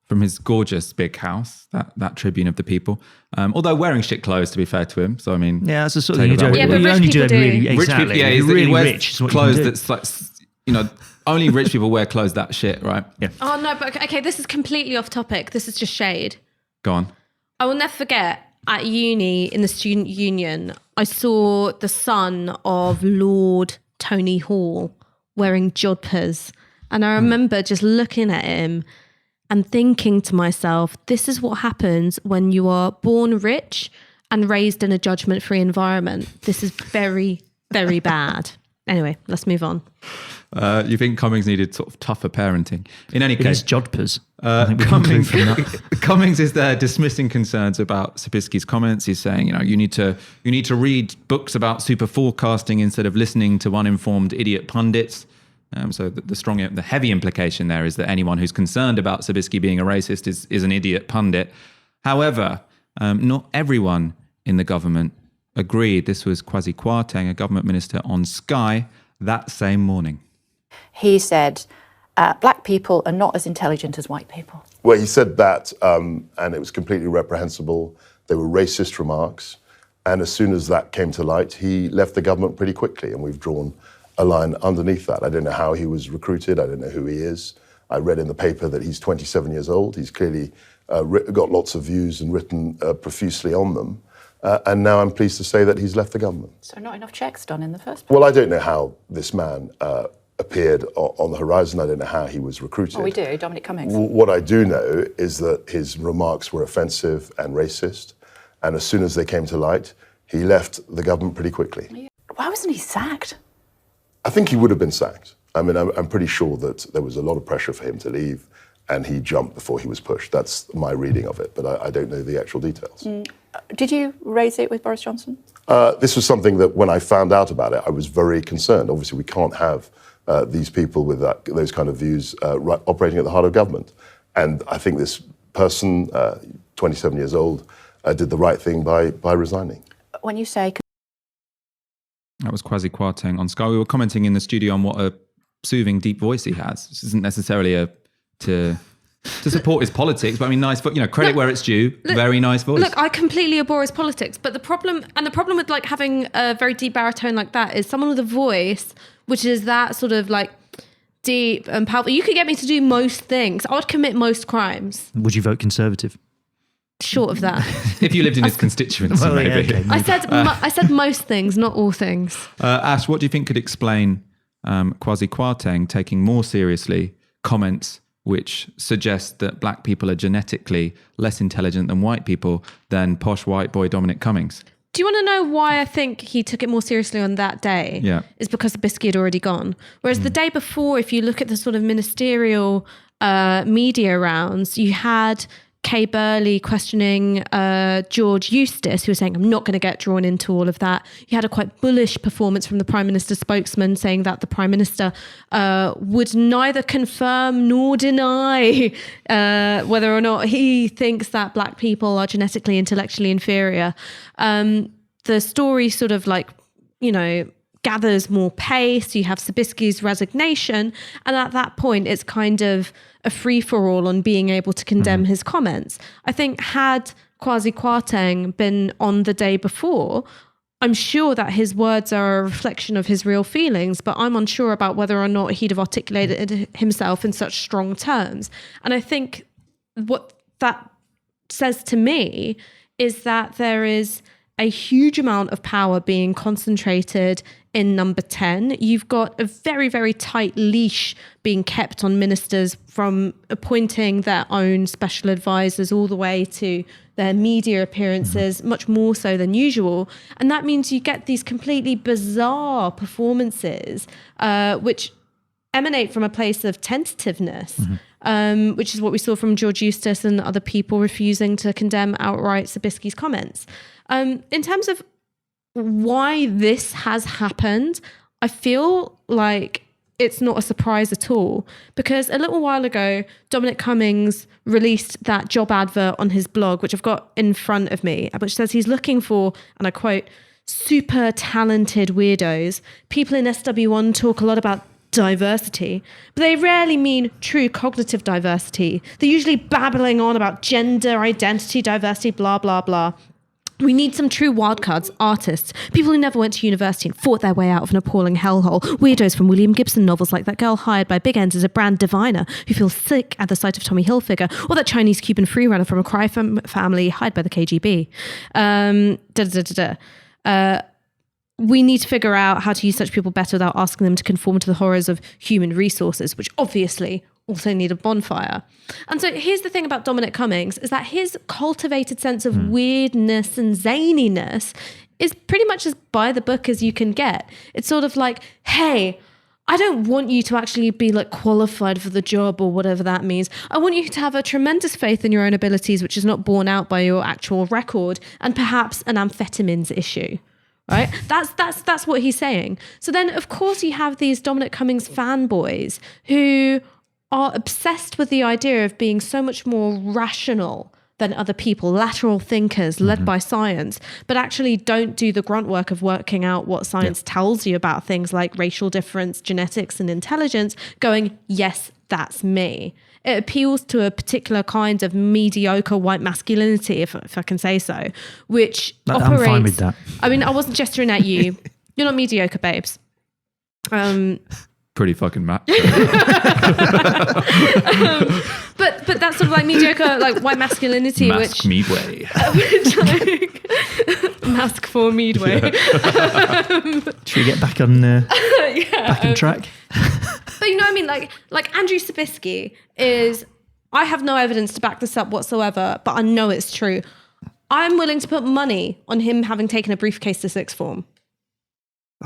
from his gorgeous big house, that tribune of the people. Although wearing shit clothes, to be fair to him. So, I mean... Yeah, that's the sort of thing you take don't... that but you rich only do people it really... do. Exactly. Rich people, You're really he wears rich is what clothes you can do. that's like, only rich people wear clothes that shit, right? Yeah. Oh, no, but okay, this is completely off topic. This is just shade. Go on. I will never forget, at uni, in the student union, I saw the son of Lord Tony Hall wearing jodhpurs. And I remember just looking at him and thinking to myself, this is what happens when you are born rich and raised in a judgment-free environment. This is very, very bad. Anyway, let's move on. You think Cummings needed sort of tougher parenting? In any case, jodhpurs. I think we can conclude from that. Cummings is there dismissing concerns about Sabisky's comments. He's saying, you need to read books about super forecasting instead of listening to uninformed idiot pundits. So the heavy implication there is that anyone who's concerned about Sabisky being a racist is an idiot pundit. However, not everyone in the government agreed. This was Kwasi Kwarteng, a government minister, on Sky that same morning. He said, black people are not as intelligent as white people. Well, he said that, and it was completely reprehensible. They were racist remarks. And as soon as that came to light, he left the government pretty quickly, and we've drawn a line underneath that. I don't know how he was recruited. I don't know who he is. I read in the paper that he's 27 years old. He's clearly got lots of views and written profusely on them. And now I'm pleased to say that he's left the government. So not enough checks done in the first place. Well, I don't know how this man appeared on the horizon. I don't know how he was recruited. Oh, we do, Dominic Cummings. What I do know is that his remarks were offensive and racist. And as soon as they came to light, he left the government pretty quickly. Why wasn't he sacked? I think he would have been sacked. I mean, I'm pretty sure that there was a lot of pressure for him to leave, and he jumped before he was pushed. That's my reading of it, but I don't know the actual details. Did you raise it with Boris Johnson? This was something that when I found out about it, I was very concerned. Obviously, we can't have these people with those kind of views operating at the heart of government. And I think this person, 27 years old, did the right thing by resigning. When you say... That was Kwasi Kwarteng on Sky. We were commenting in the studio on what a soothing, deep voice he has. This isn't necessarily to support his politics, but I mean, nice, credit where it's due. Very nice voice. Look, I completely abhor his politics, but the problem with like having a very deep baritone like that is someone with a voice which is that sort of like deep and powerful. You could get me to do most things. I would commit most crimes. Would you vote Conservative? Short of that. If you lived in his constituency, well, maybe. Yeah, okay. I said most things, not all things. Ash, what do you think could explain Kwasi Kwarteng taking more seriously comments which suggest that black people are genetically less intelligent than white people than posh white boy Dominic Cummings? Do you want to know why I think he took it more seriously on that day? Yeah. It's because Sabisky had already gone. Whereas the day before, if you look at the sort of ministerial media rounds, you had Kay Burley questioning George Eustice, who was saying, I'm not going to get drawn into all of that. You had a quite bullish performance from the Prime Minister's spokesman saying that the Prime Minister would neither confirm nor deny whether or not he thinks that black people are genetically, intellectually inferior. The story sort of gathers more pace. You have Sabisky's resignation. And at that point, it's kind of a free-for-all on being able to condemn his comments. I think had Kwasi Kwarteng been on the day before, I'm sure that his words are a reflection of his real feelings, but I'm unsure about whether or not he'd have articulated himself in such strong terms. And I think what that says to me is that there is a huge amount of power being concentrated in number 10. You've got a very, very tight leash being kept on ministers, from appointing their own special advisors all the way to their media appearances, much more so than usual. And that means you get these completely bizarre performances, which emanate from a place of tentativeness, which is what we saw from George Eustice and other people refusing to condemn outright Zabisky's comments. In terms of why this has happened, I feel like it's not a surprise at all, because a little while ago, Dominic Cummings released that job advert on his blog, which I've got in front of me, which says he's looking for, and I quote, super talented weirdos. People in SW1 talk a lot about diversity, but they rarely mean true cognitive diversity. They're usually babbling on about gender, identity, diversity, blah, blah, blah. We need some true wildcards, artists, people who never went to university and fought their way out of an appalling hellhole, weirdos from William Gibson novels like that girl hired by Big Ends as a brand diviner who feels sick at the sight of Tommy Hilfiger, or that Chinese-Cuban freerunner from a crime family hired by the KGB. We need to figure out how to use such people better without asking them to conform to the horrors of human resources, which obviously also need a bonfire. And so here's the thing about Dominic Cummings, is that his cultivated sense of weirdness and zaniness is pretty much as by the book as you can get. It's sort of like, hey, I don't want you to actually be like qualified for the job or whatever that means. I want you to have a tremendous faith in your own abilities, which is not borne out by your actual record, and perhaps an amphetamines issue. Right? That's what he's saying. So then, of course, you have these Dominic Cummings fanboys who are obsessed with the idea of being so much more rational than other people, lateral thinkers led by science, but actually don't do the grunt work of working out what science tells you about things like racial difference, genetics, and intelligence, going, yes, that's me. It appeals to a particular kind of mediocre white masculinity, if I can say so, which operates... I'm fine with that. I mean, I wasn't gesturing at you. You're not mediocre, babes. Pretty fucking macho. But that's sort of like mediocre, like white masculinity, Mask Meadway. Which like mask for Meadway. Should we get back on back on track? But you know what I mean? Like Andrew Zabisky is, I have no evidence to back this up whatsoever, but I know it's true. I'm willing to put money on him having taken a briefcase to sixth form.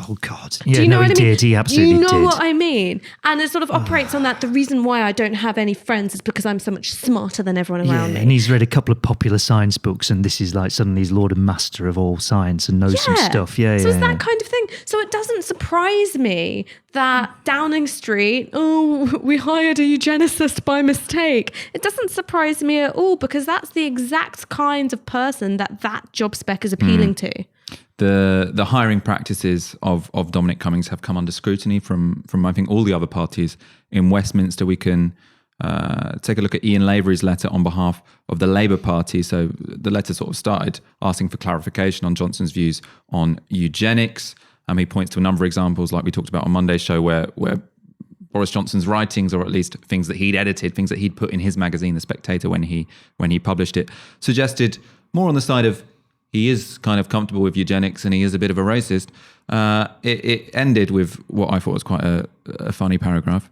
Oh, God. Do you know what I mean? Did. He absolutely did. You know what I mean? And it sort of operates on that. The reason why I don't have any friends is because I'm so much smarter than everyone around me. And he's read a couple of popular science books, and this is like suddenly he's Lord and Master of all science and knows some stuff. So it's that kind of thing. So it doesn't surprise me that Downing Street, we hired a eugenicist by mistake. It doesn't surprise me at all, because that's the exact kind of person that job spec is appealing to. The hiring practices of Dominic Cummings have come under scrutiny from I think all the other parties in Westminster. We can take a look at Ian Lavery's letter on behalf of the Labour Party. So the letter sort of started asking for clarification on Johnson's views on eugenics. He points to a number of examples, like we talked about on Monday's show, where Boris Johnson's writings, or at least things that he'd edited, things that he'd put in his magazine, The Spectator, when he published it, suggested more on the side of he is kind of comfortable with eugenics and he is a bit of a racist. It ended with what I thought was quite a funny paragraph.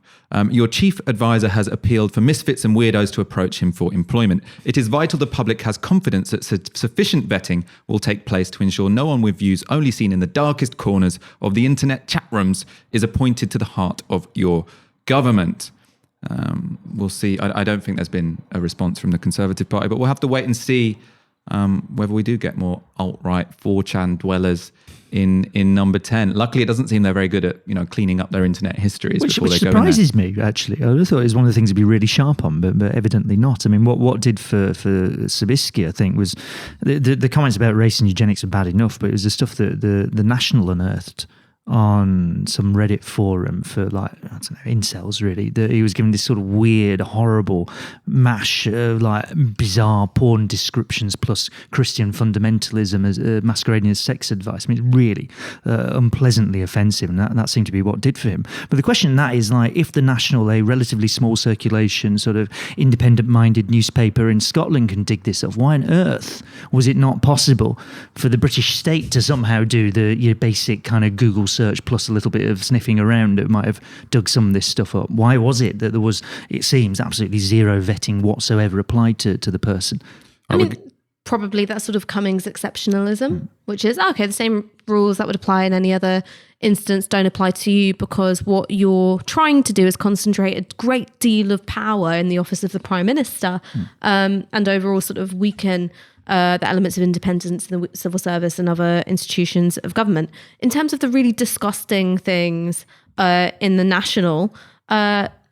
Your chief advisor has appealed for misfits and weirdos to approach him for employment. It is vital the public has confidence that sufficient vetting will take place to ensure no one with views only seen in the darkest corners of the internet chat rooms is appointed to the heart of your government. We'll see. I don't think there's been a response from the Conservative Party, but we'll have to wait and see whether we do get more alt-right 4chan dwellers in number 10. Luckily, it doesn't seem they're very good at cleaning up their internet histories before they go in there. Which surprises me, actually. I thought it was one of the things to be really sharp on, but evidently not. I mean, what did for Zabisky, I think, was the comments about race and eugenics are bad enough, but it was the stuff that the National unearthed on some Reddit forum for like, I don't know, incels really, that he was given this sort of weird, horrible mash of like bizarre porn descriptions plus Christian fundamentalism as masquerading as sex advice. I mean, it's really unpleasantly offensive, and that seemed to be what did for him. But the question in that is like, if the National, a relatively small circulation, sort of independent-minded newspaper in Scotland can dig this up, why on earth was it not possible for the British state to somehow do your basic kind of Google search plus a little bit of sniffing around that might have dug some of this stuff up? Why was it that there was, it seems, absolutely zero vetting whatsoever applied to the person? I mean, probably that sort of Cummings exceptionalism, which is, okay, the same rules that would apply in any other instance don't apply to you because what you're trying to do is concentrate a great deal of power in the office of the Prime Minister and overall sort of weaken the elements of independence in the civil service and other institutions of government. In terms of the really disgusting things in the National,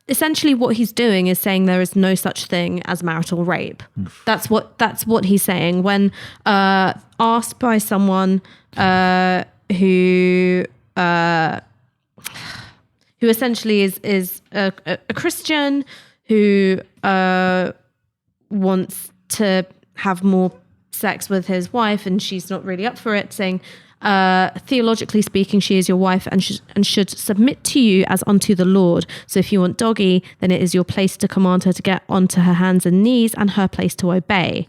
essentially what he's doing is saying there is no such thing as marital rape. That's what he's saying when asked by someone who essentially is a Christian who wants to have more sex with his wife and she's not really up for it, saying theologically speaking she is your wife and should submit to you as unto the Lord. So if you want doggy, then it is your place to command her to get onto her hands and knees and her place to obey.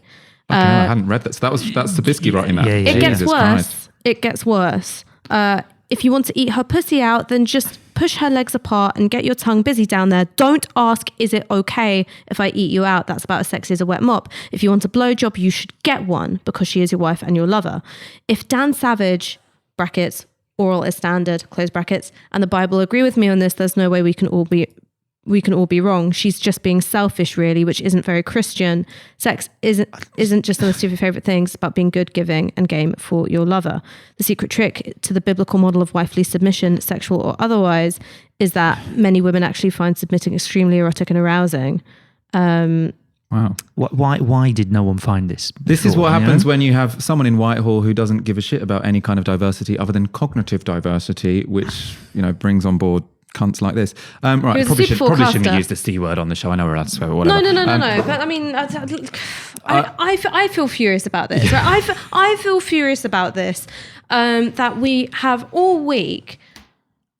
Okay, I hadn't read that. So that's Sabisky writing that. It gets worse. It gets worse. If you want to eat her pussy out, then just push her legs apart and get your tongue busy down there. Don't ask, is it okay if I eat you out? That's about as sexy as a wet mop. If you want a blowjob, you should get one because she is your wife and your lover. If Dan Savage, brackets, oral is standard, close brackets, and the Bible agree with me on this, there's no way we can all be wrong. She's just being selfish, really, which isn't very Christian. Sex isn't just a list of your favorite things, but being good, giving, and game for your lover. The secret trick to the biblical model of wifely submission, sexual or otherwise, is that many women actually find submitting extremely erotic and arousing. Wow. Why did no one find this before? This is what happens when you have someone in Whitehall who doesn't give a shit about any kind of diversity other than cognitive diversity, which, brings on board cunts like this. Right, probably shouldn't use the C word on the show. I know we're allowed to swear or whatever. No. But I mean, I feel furious about this. Right? I feel furious about this, that we have all week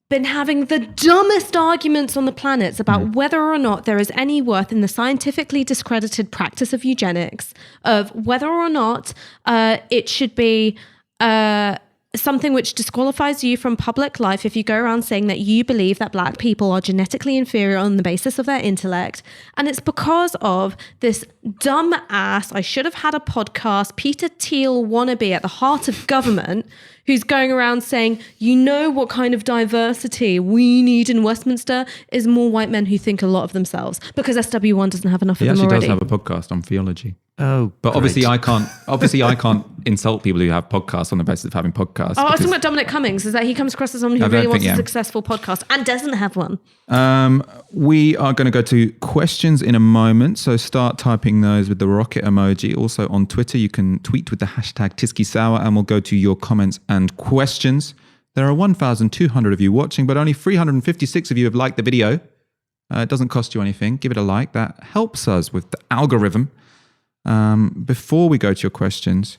been having the dumbest arguments on the planet about whether or not there is any worth in the scientifically discredited practice of eugenics, of whether or not it should be something which disqualifies you from public life if you go around saying that you believe that black people are genetically inferior on the basis of their intellect. And it's because of this dumb ass, I should have had a podcast, Peter Thiel wannabe at the heart of government, who's going around saying, what kind of diversity we need in Westminster is more white men who think a lot of themselves, because SW1 doesn't have enough of them already. He actually does have a podcast on theology. Oh, but obviously I can't insult people who have podcasts on the basis of having podcasts. I was talking about Dominic Cummings, is that he comes across as someone who really wants a successful podcast and doesn't have one. We are going to go to questions in a moment, so start typing those with the rocket emoji. Also on Twitter, you can tweet with the hashtag Tyskysour and we'll go to your comments and questions. There are 1,200 of you watching, but only 356 of you have liked the video. It doesn't cost you anything. Give it a like. That helps us with the algorithm. Before we go to your questions,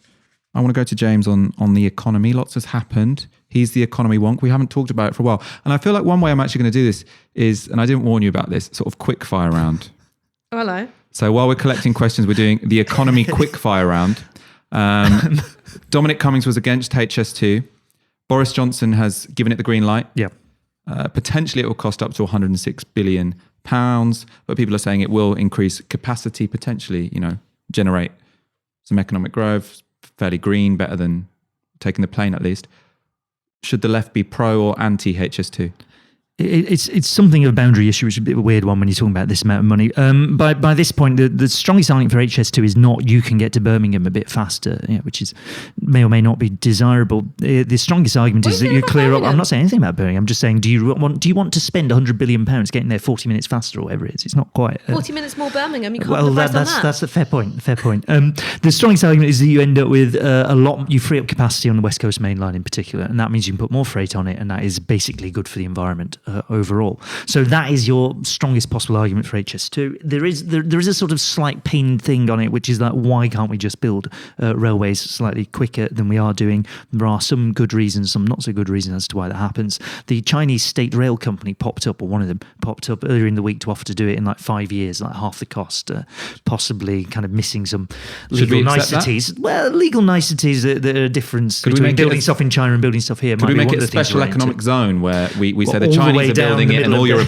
I want to go to James on the economy. Lots has happened. He's the economy wonk. We haven't talked about it for a while. And I feel like one way I'm actually going to do this is, and I didn't warn you about this, sort of quick fire round. Oh, hello. So while we're collecting questions, we're doing the economy quick fire round. Dominic Cummings was against HS2. Boris Johnson has given it the green light. Yeah. Potentially it will cost up to £106 billion, but people are saying it will increase capacity, potentially, generate some economic growth, fairly green, better than taking the plane at least. Should the left be pro or anti HS2? It's something of a boundary issue, which is a bit of a weird one when you're talking about this amount of money. By this point, the strongest argument for HS2 is not you can get to Birmingham a bit faster, which is may or may not be desirable. The strongest argument is that you clear up. I'm not saying anything about Birmingham. I'm just saying, do you want to spend £100 billion getting there 40 minutes faster or whatever it is? It's not quite 40 minutes more Birmingham. You can't well, that's a fair point. The strongest argument is that you end up with you free up capacity on the West Coast Main Line in particular, and that means you can put more freight on it, and that is basically good for the environment overall. So that is your strongest possible argument for HS2. There is a sort of slight pain thing on it, which is that why can't we just build railways slightly quicker than we are doing? There are some good reasons, some not so good reasons as to why that happens. The Chinese state rail company popped up, or one of them popped up earlier in the week to offer to do it in like 5 years, like half the cost, possibly kind of missing some legal niceties. Well, legal niceties, the difference between building stuff in China and building stuff here. Could we make it a special economic zone where we say the Chinese are building it and all your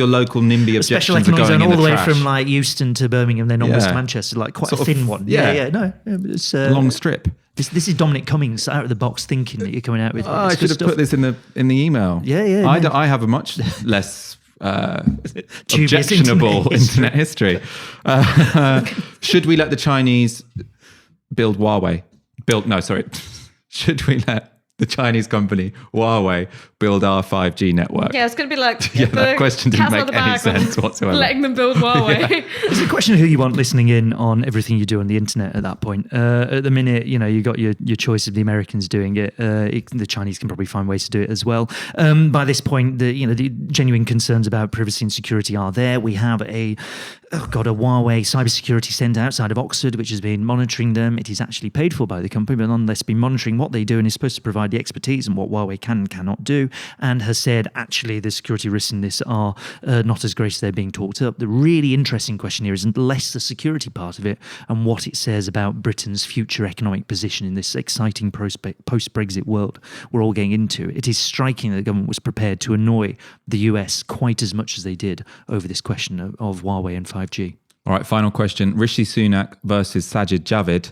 local NIMBY objections special are economic going zone in all the way trash. from like Euston to Birmingham, then onwards to Manchester, like quite sort a thin one. It's long strip. This is Dominic Cummings out of the box thinking that you're coming out with. I should have put this in the email. I have a much less objectionable internet history. Should we let the Chinese build Huawei? Should we let the Chinese company Huawei build our 5G network? Yeah, it's going to be like that question didn't make any sense whatsoever. Letting them build Huawei. It's a question of who you want listening in on everything you do on the internet at that point. At the minute, you got your choice of the Americans doing it. The Chinese can probably find ways to do it as well. By this point, the genuine concerns about privacy and security are there. We have a Huawei cybersecurity centre outside of Oxford, which has been monitoring them. It is actually paid for by the company, but nonetheless been monitoring what they do and is supposed to provide the expertise and what Huawei can and cannot do, and has said actually the security risks in this are not as great as they're being talked up. The really interesting question here isn't less the security part of it and what it says about Britain's future economic position in this exciting post-Brexit world we're all getting into. It is striking that the government was prepared to annoy the US quite as much as they did over this question of Huawei and 5G. All right, final question. Rishi Sunak versus Sajid Javid.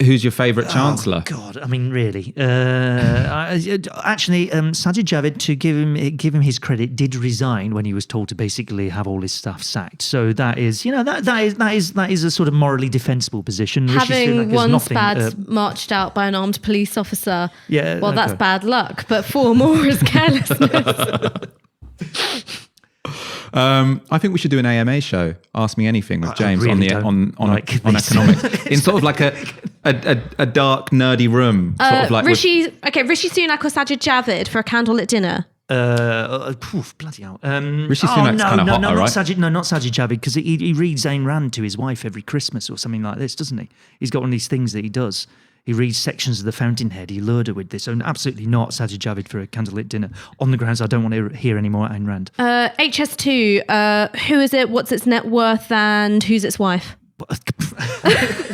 Who's your favourite chancellor? God, I mean, really. Actually, Sajid Javid, to give him his credit, did resign when he was told to basically have all his staff sacked. So that is, that is a sort of morally defensible position. Having one spad marched out by an armed police officer. Yeah, well, that's bad luck, but 4 more is carelessness. I think we should do an AMA show. Ask Me Anything with James on economics in sort of like a dark nerdy room. Sort of like Rishi Sunak or Sajid Javid for a candlelit dinner. Bloody hell. Rishi Sunak's kind of hot, right? Not Sajid Javid, because he reads Ayn Rand to his wife every Christmas or something like this, doesn't he? He's got one of these things that he does. He reads sections of The Fountainhead. He lured her with this. So absolutely not Sajid Javid for a candlelit dinner. On the grounds I don't want to hear any more Ayn Rand. HS2, who is it? What's its net worth and who's its wife?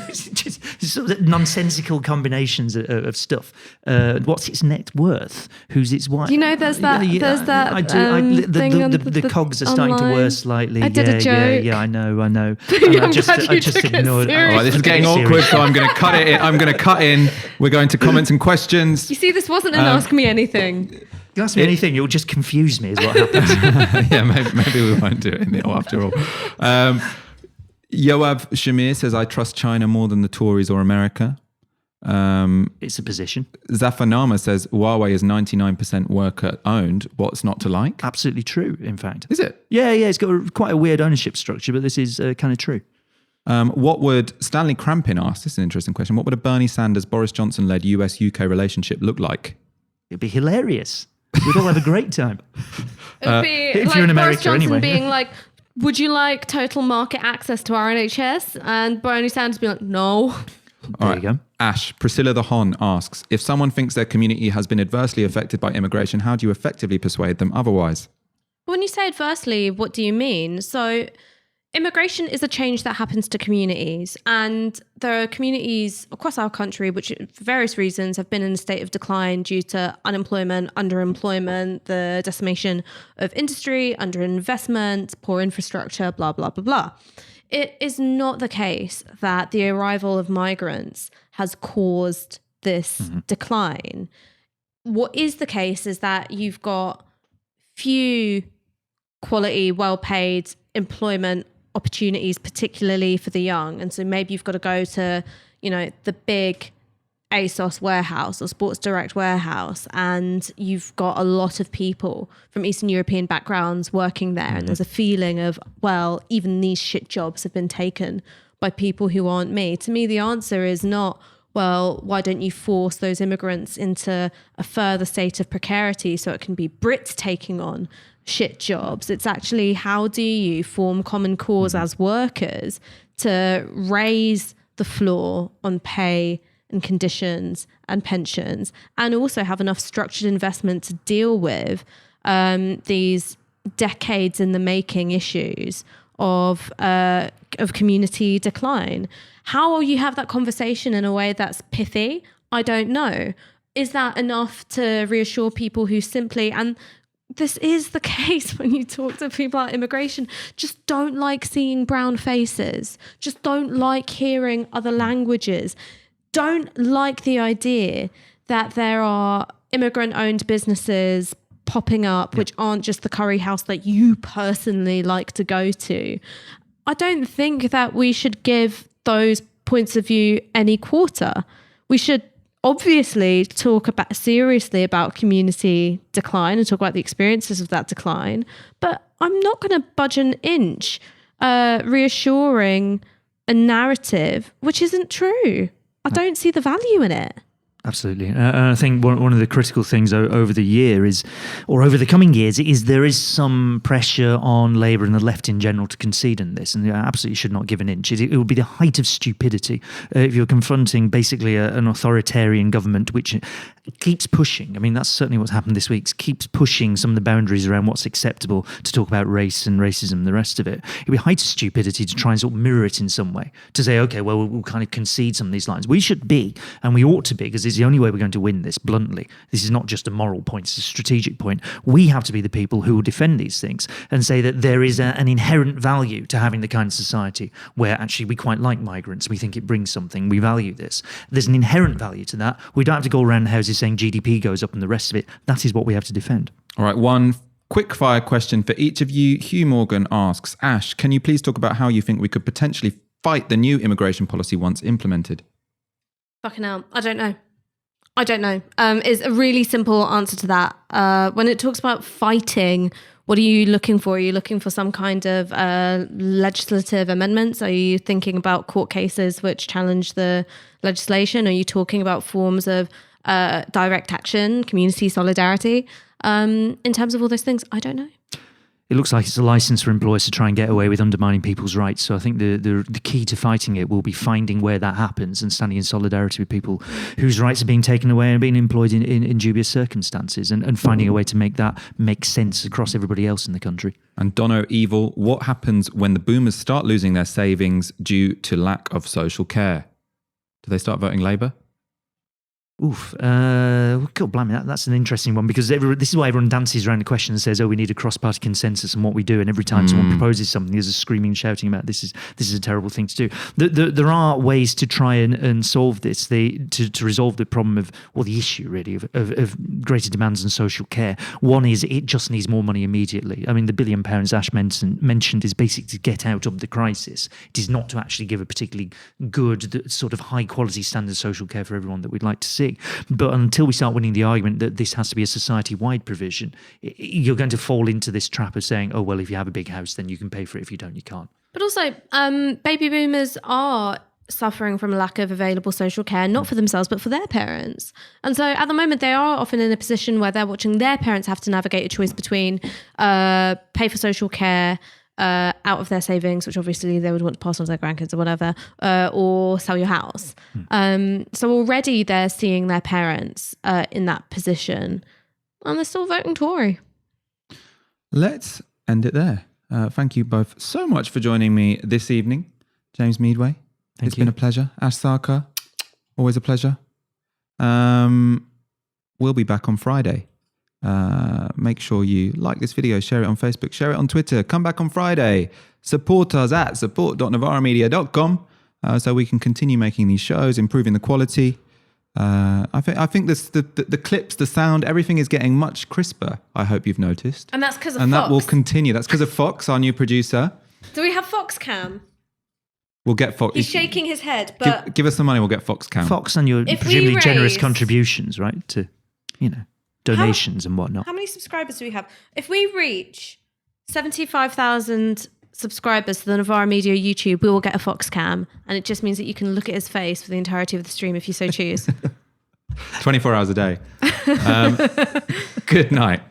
Just sort of nonsensical combinations of stuff. What's its net worth? Who's its wife? There's that. There's that. I do. The cogs are starting to whir slightly. I did a joke. Yeah, I know. I just ignored it. All right, this is getting awkward, so I'm going to cut it in. We're going to comments and questions. You see, this wasn't an Ask Me Anything. You ask me anything, you'll just confuse me, is what happens. Yeah, maybe we won't do it after all. Yoav Shamir says, I trust China more than the Tories or America. It's a position. Zafanama says, Huawei is 99% worker owned. What's not to like? Absolutely true, in fact. Is it? Yeah, it's got quite a weird ownership structure, but this is kind of true. What would Stanley Crampin ask? This is an interesting question. What would a Bernie Sanders, Boris Johnson led US-UK relationship look like? It'd be hilarious. We'd all have a great time. It would be if like you're in America, Boris Johnson anyway. being like, would you like total market access to our NHS? And Bernie Sanders being like, no. All right. You go. Ash, Priscilla the Hon asks, if someone thinks their community has been adversely affected by immigration, how do you effectively persuade them otherwise? When you say adversely, what do you mean? So immigration is a change that happens to communities, and there are communities across our country which for various reasons have been in a state of decline due to unemployment, underemployment, the decimation of industry, underinvestment, poor infrastructure, blah, blah, blah, blah. It is not the case that the arrival of migrants has caused this decline. What is the case is that you've got few quality, well-paid employment opportunities, particularly for the young. And so maybe you've got to go to, the big ASOS warehouse or Sports Direct warehouse, and you've got a lot of people from Eastern European backgrounds working there. And there's a feeling of, well, even these shit jobs have been taken by people who aren't me. To me, the answer is not, well, why don't you force those immigrants into a further state of precarity so it can be Brits taking on shit jobs? It's actually, how do you form common cause as workers to raise the floor on pay and conditions and pensions, and also have enough structured investment to deal with these decades in the making issues of community decline? How will you have that conversation in a way that's pithy? I don't know. Is that enough to reassure people who simply, and this is the case when you talk to people about immigration, just don't like seeing brown faces, just don't like hearing other languages, don't like the idea that there are immigrant-owned businesses popping up, which aren't just the curry house that you personally like to go to. I don't think that we should give those points of view any quarter. We should obviously talk seriously about community decline and talk about the experiences of that decline, but I'm not going to budge an inch reassuring a narrative which isn't true. I don't see the value in it. Absolutely. I think one of the critical things over the year is, or over the coming years, is there is some pressure on Labour and the left in general to concede in this, and they absolutely should not give an inch. It would be the height of stupidity if you're confronting basically an authoritarian government which keeps pushing. I mean, that's certainly what's happened this week, keeps pushing some of the boundaries around what's acceptable to talk about race and racism and the rest of it. It would be height of stupidity to try and sort of mirror it in some way, to say, okay, well, we'll kind of concede some of these lines. We should be, and we ought to be, because it's the only way we're going to win this, bluntly. This is not just a moral point, it's a strategic point. We have to be the people who will defend these things and say that there is an inherent value to having the kind of society where actually we quite like migrants, we think it brings something, we value this. There's an inherent value to that. We don't have to go around the houses saying GDP goes up and the rest of it. That is what we have to defend. All right, one quick fire question for each of you. Hugh Morgan asks, Ash, can you please talk about how you think we could potentially fight the new immigration policy once implemented? Fucking hell, I don't know. Is a really simple answer to that. When it talks about fighting, what are you looking for? Are you looking for some kind of legislative amendments? Are you thinking about court cases which challenge the legislation? Are you talking about forms of direct action, community solidarity? In terms of all those things, I don't know. It looks like it's a license for employers to try and get away with undermining people's rights. So I think the key to fighting it will be finding where that happens and standing in solidarity with people whose rights are being taken away and being employed in dubious circumstances, and finding a way to make that make sense across everybody else in the country. And Dono Evil, what happens when the boomers start losing their savings due to lack of social care? Do they start voting Labour? Oof. God blimey, that's an interesting one, because this is why everyone dances around the question and says, oh, we need a cross-party consensus on what we do, and every time someone proposes something, there's a screaming and shouting about this is a terrible thing to do. There are ways to try and solve this, to resolve the problem of, or the issue really, of greater demands on social care. One is it just needs more money immediately. I mean, the £1 billion Ash mentioned is basically to get out of the crisis. It is not to actually give a particularly good, sort of high-quality standard social care for everyone that we'd like to see. But until we start winning the argument that this has to be a society-wide provision, you're going to fall into this trap of saying, oh, well, if you have a big house, then you can pay for it. If you don't, you can't. But also, baby boomers are suffering from a lack of available social care, not for themselves, but for their parents. And so at the moment, they are often in a position where they're watching their parents have to navigate a choice between pay for social care, out of their savings, which obviously they would want to pass on to their grandkids or whatever, or sell your house. So already they're seeing their parents in that position, and they're still voting Tory. Let's end it there. Thank you both so much for joining me this evening. James Meadway, it's been a pleasure. Ash Sarkar, always a pleasure. We'll be back on Friday. Make sure you like this video, share it on Facebook, share it on Twitter. Come back on Friday. Support us at support.novaramedia.com so we can continue making these shows, improving the quality. I think the clips, the sound, everything is getting much crisper. I hope you've noticed. And that's because of Fox. And that will Fox. continue. That's because of Fox, our new producer. Do we have Fox Cam? We'll get Fox. He's shaking his head, but give us some money. We'll get Fox Cam. Fox and your presumably generous contributions, right? To donations and whatnot. How many subscribers do we have? If we reach 75,000 subscribers to the Novara Media YouTube, we will get a Fox Cam, and it just means that you can look at his face for the entirety of the stream if you so choose. 24 hours a day. Good night.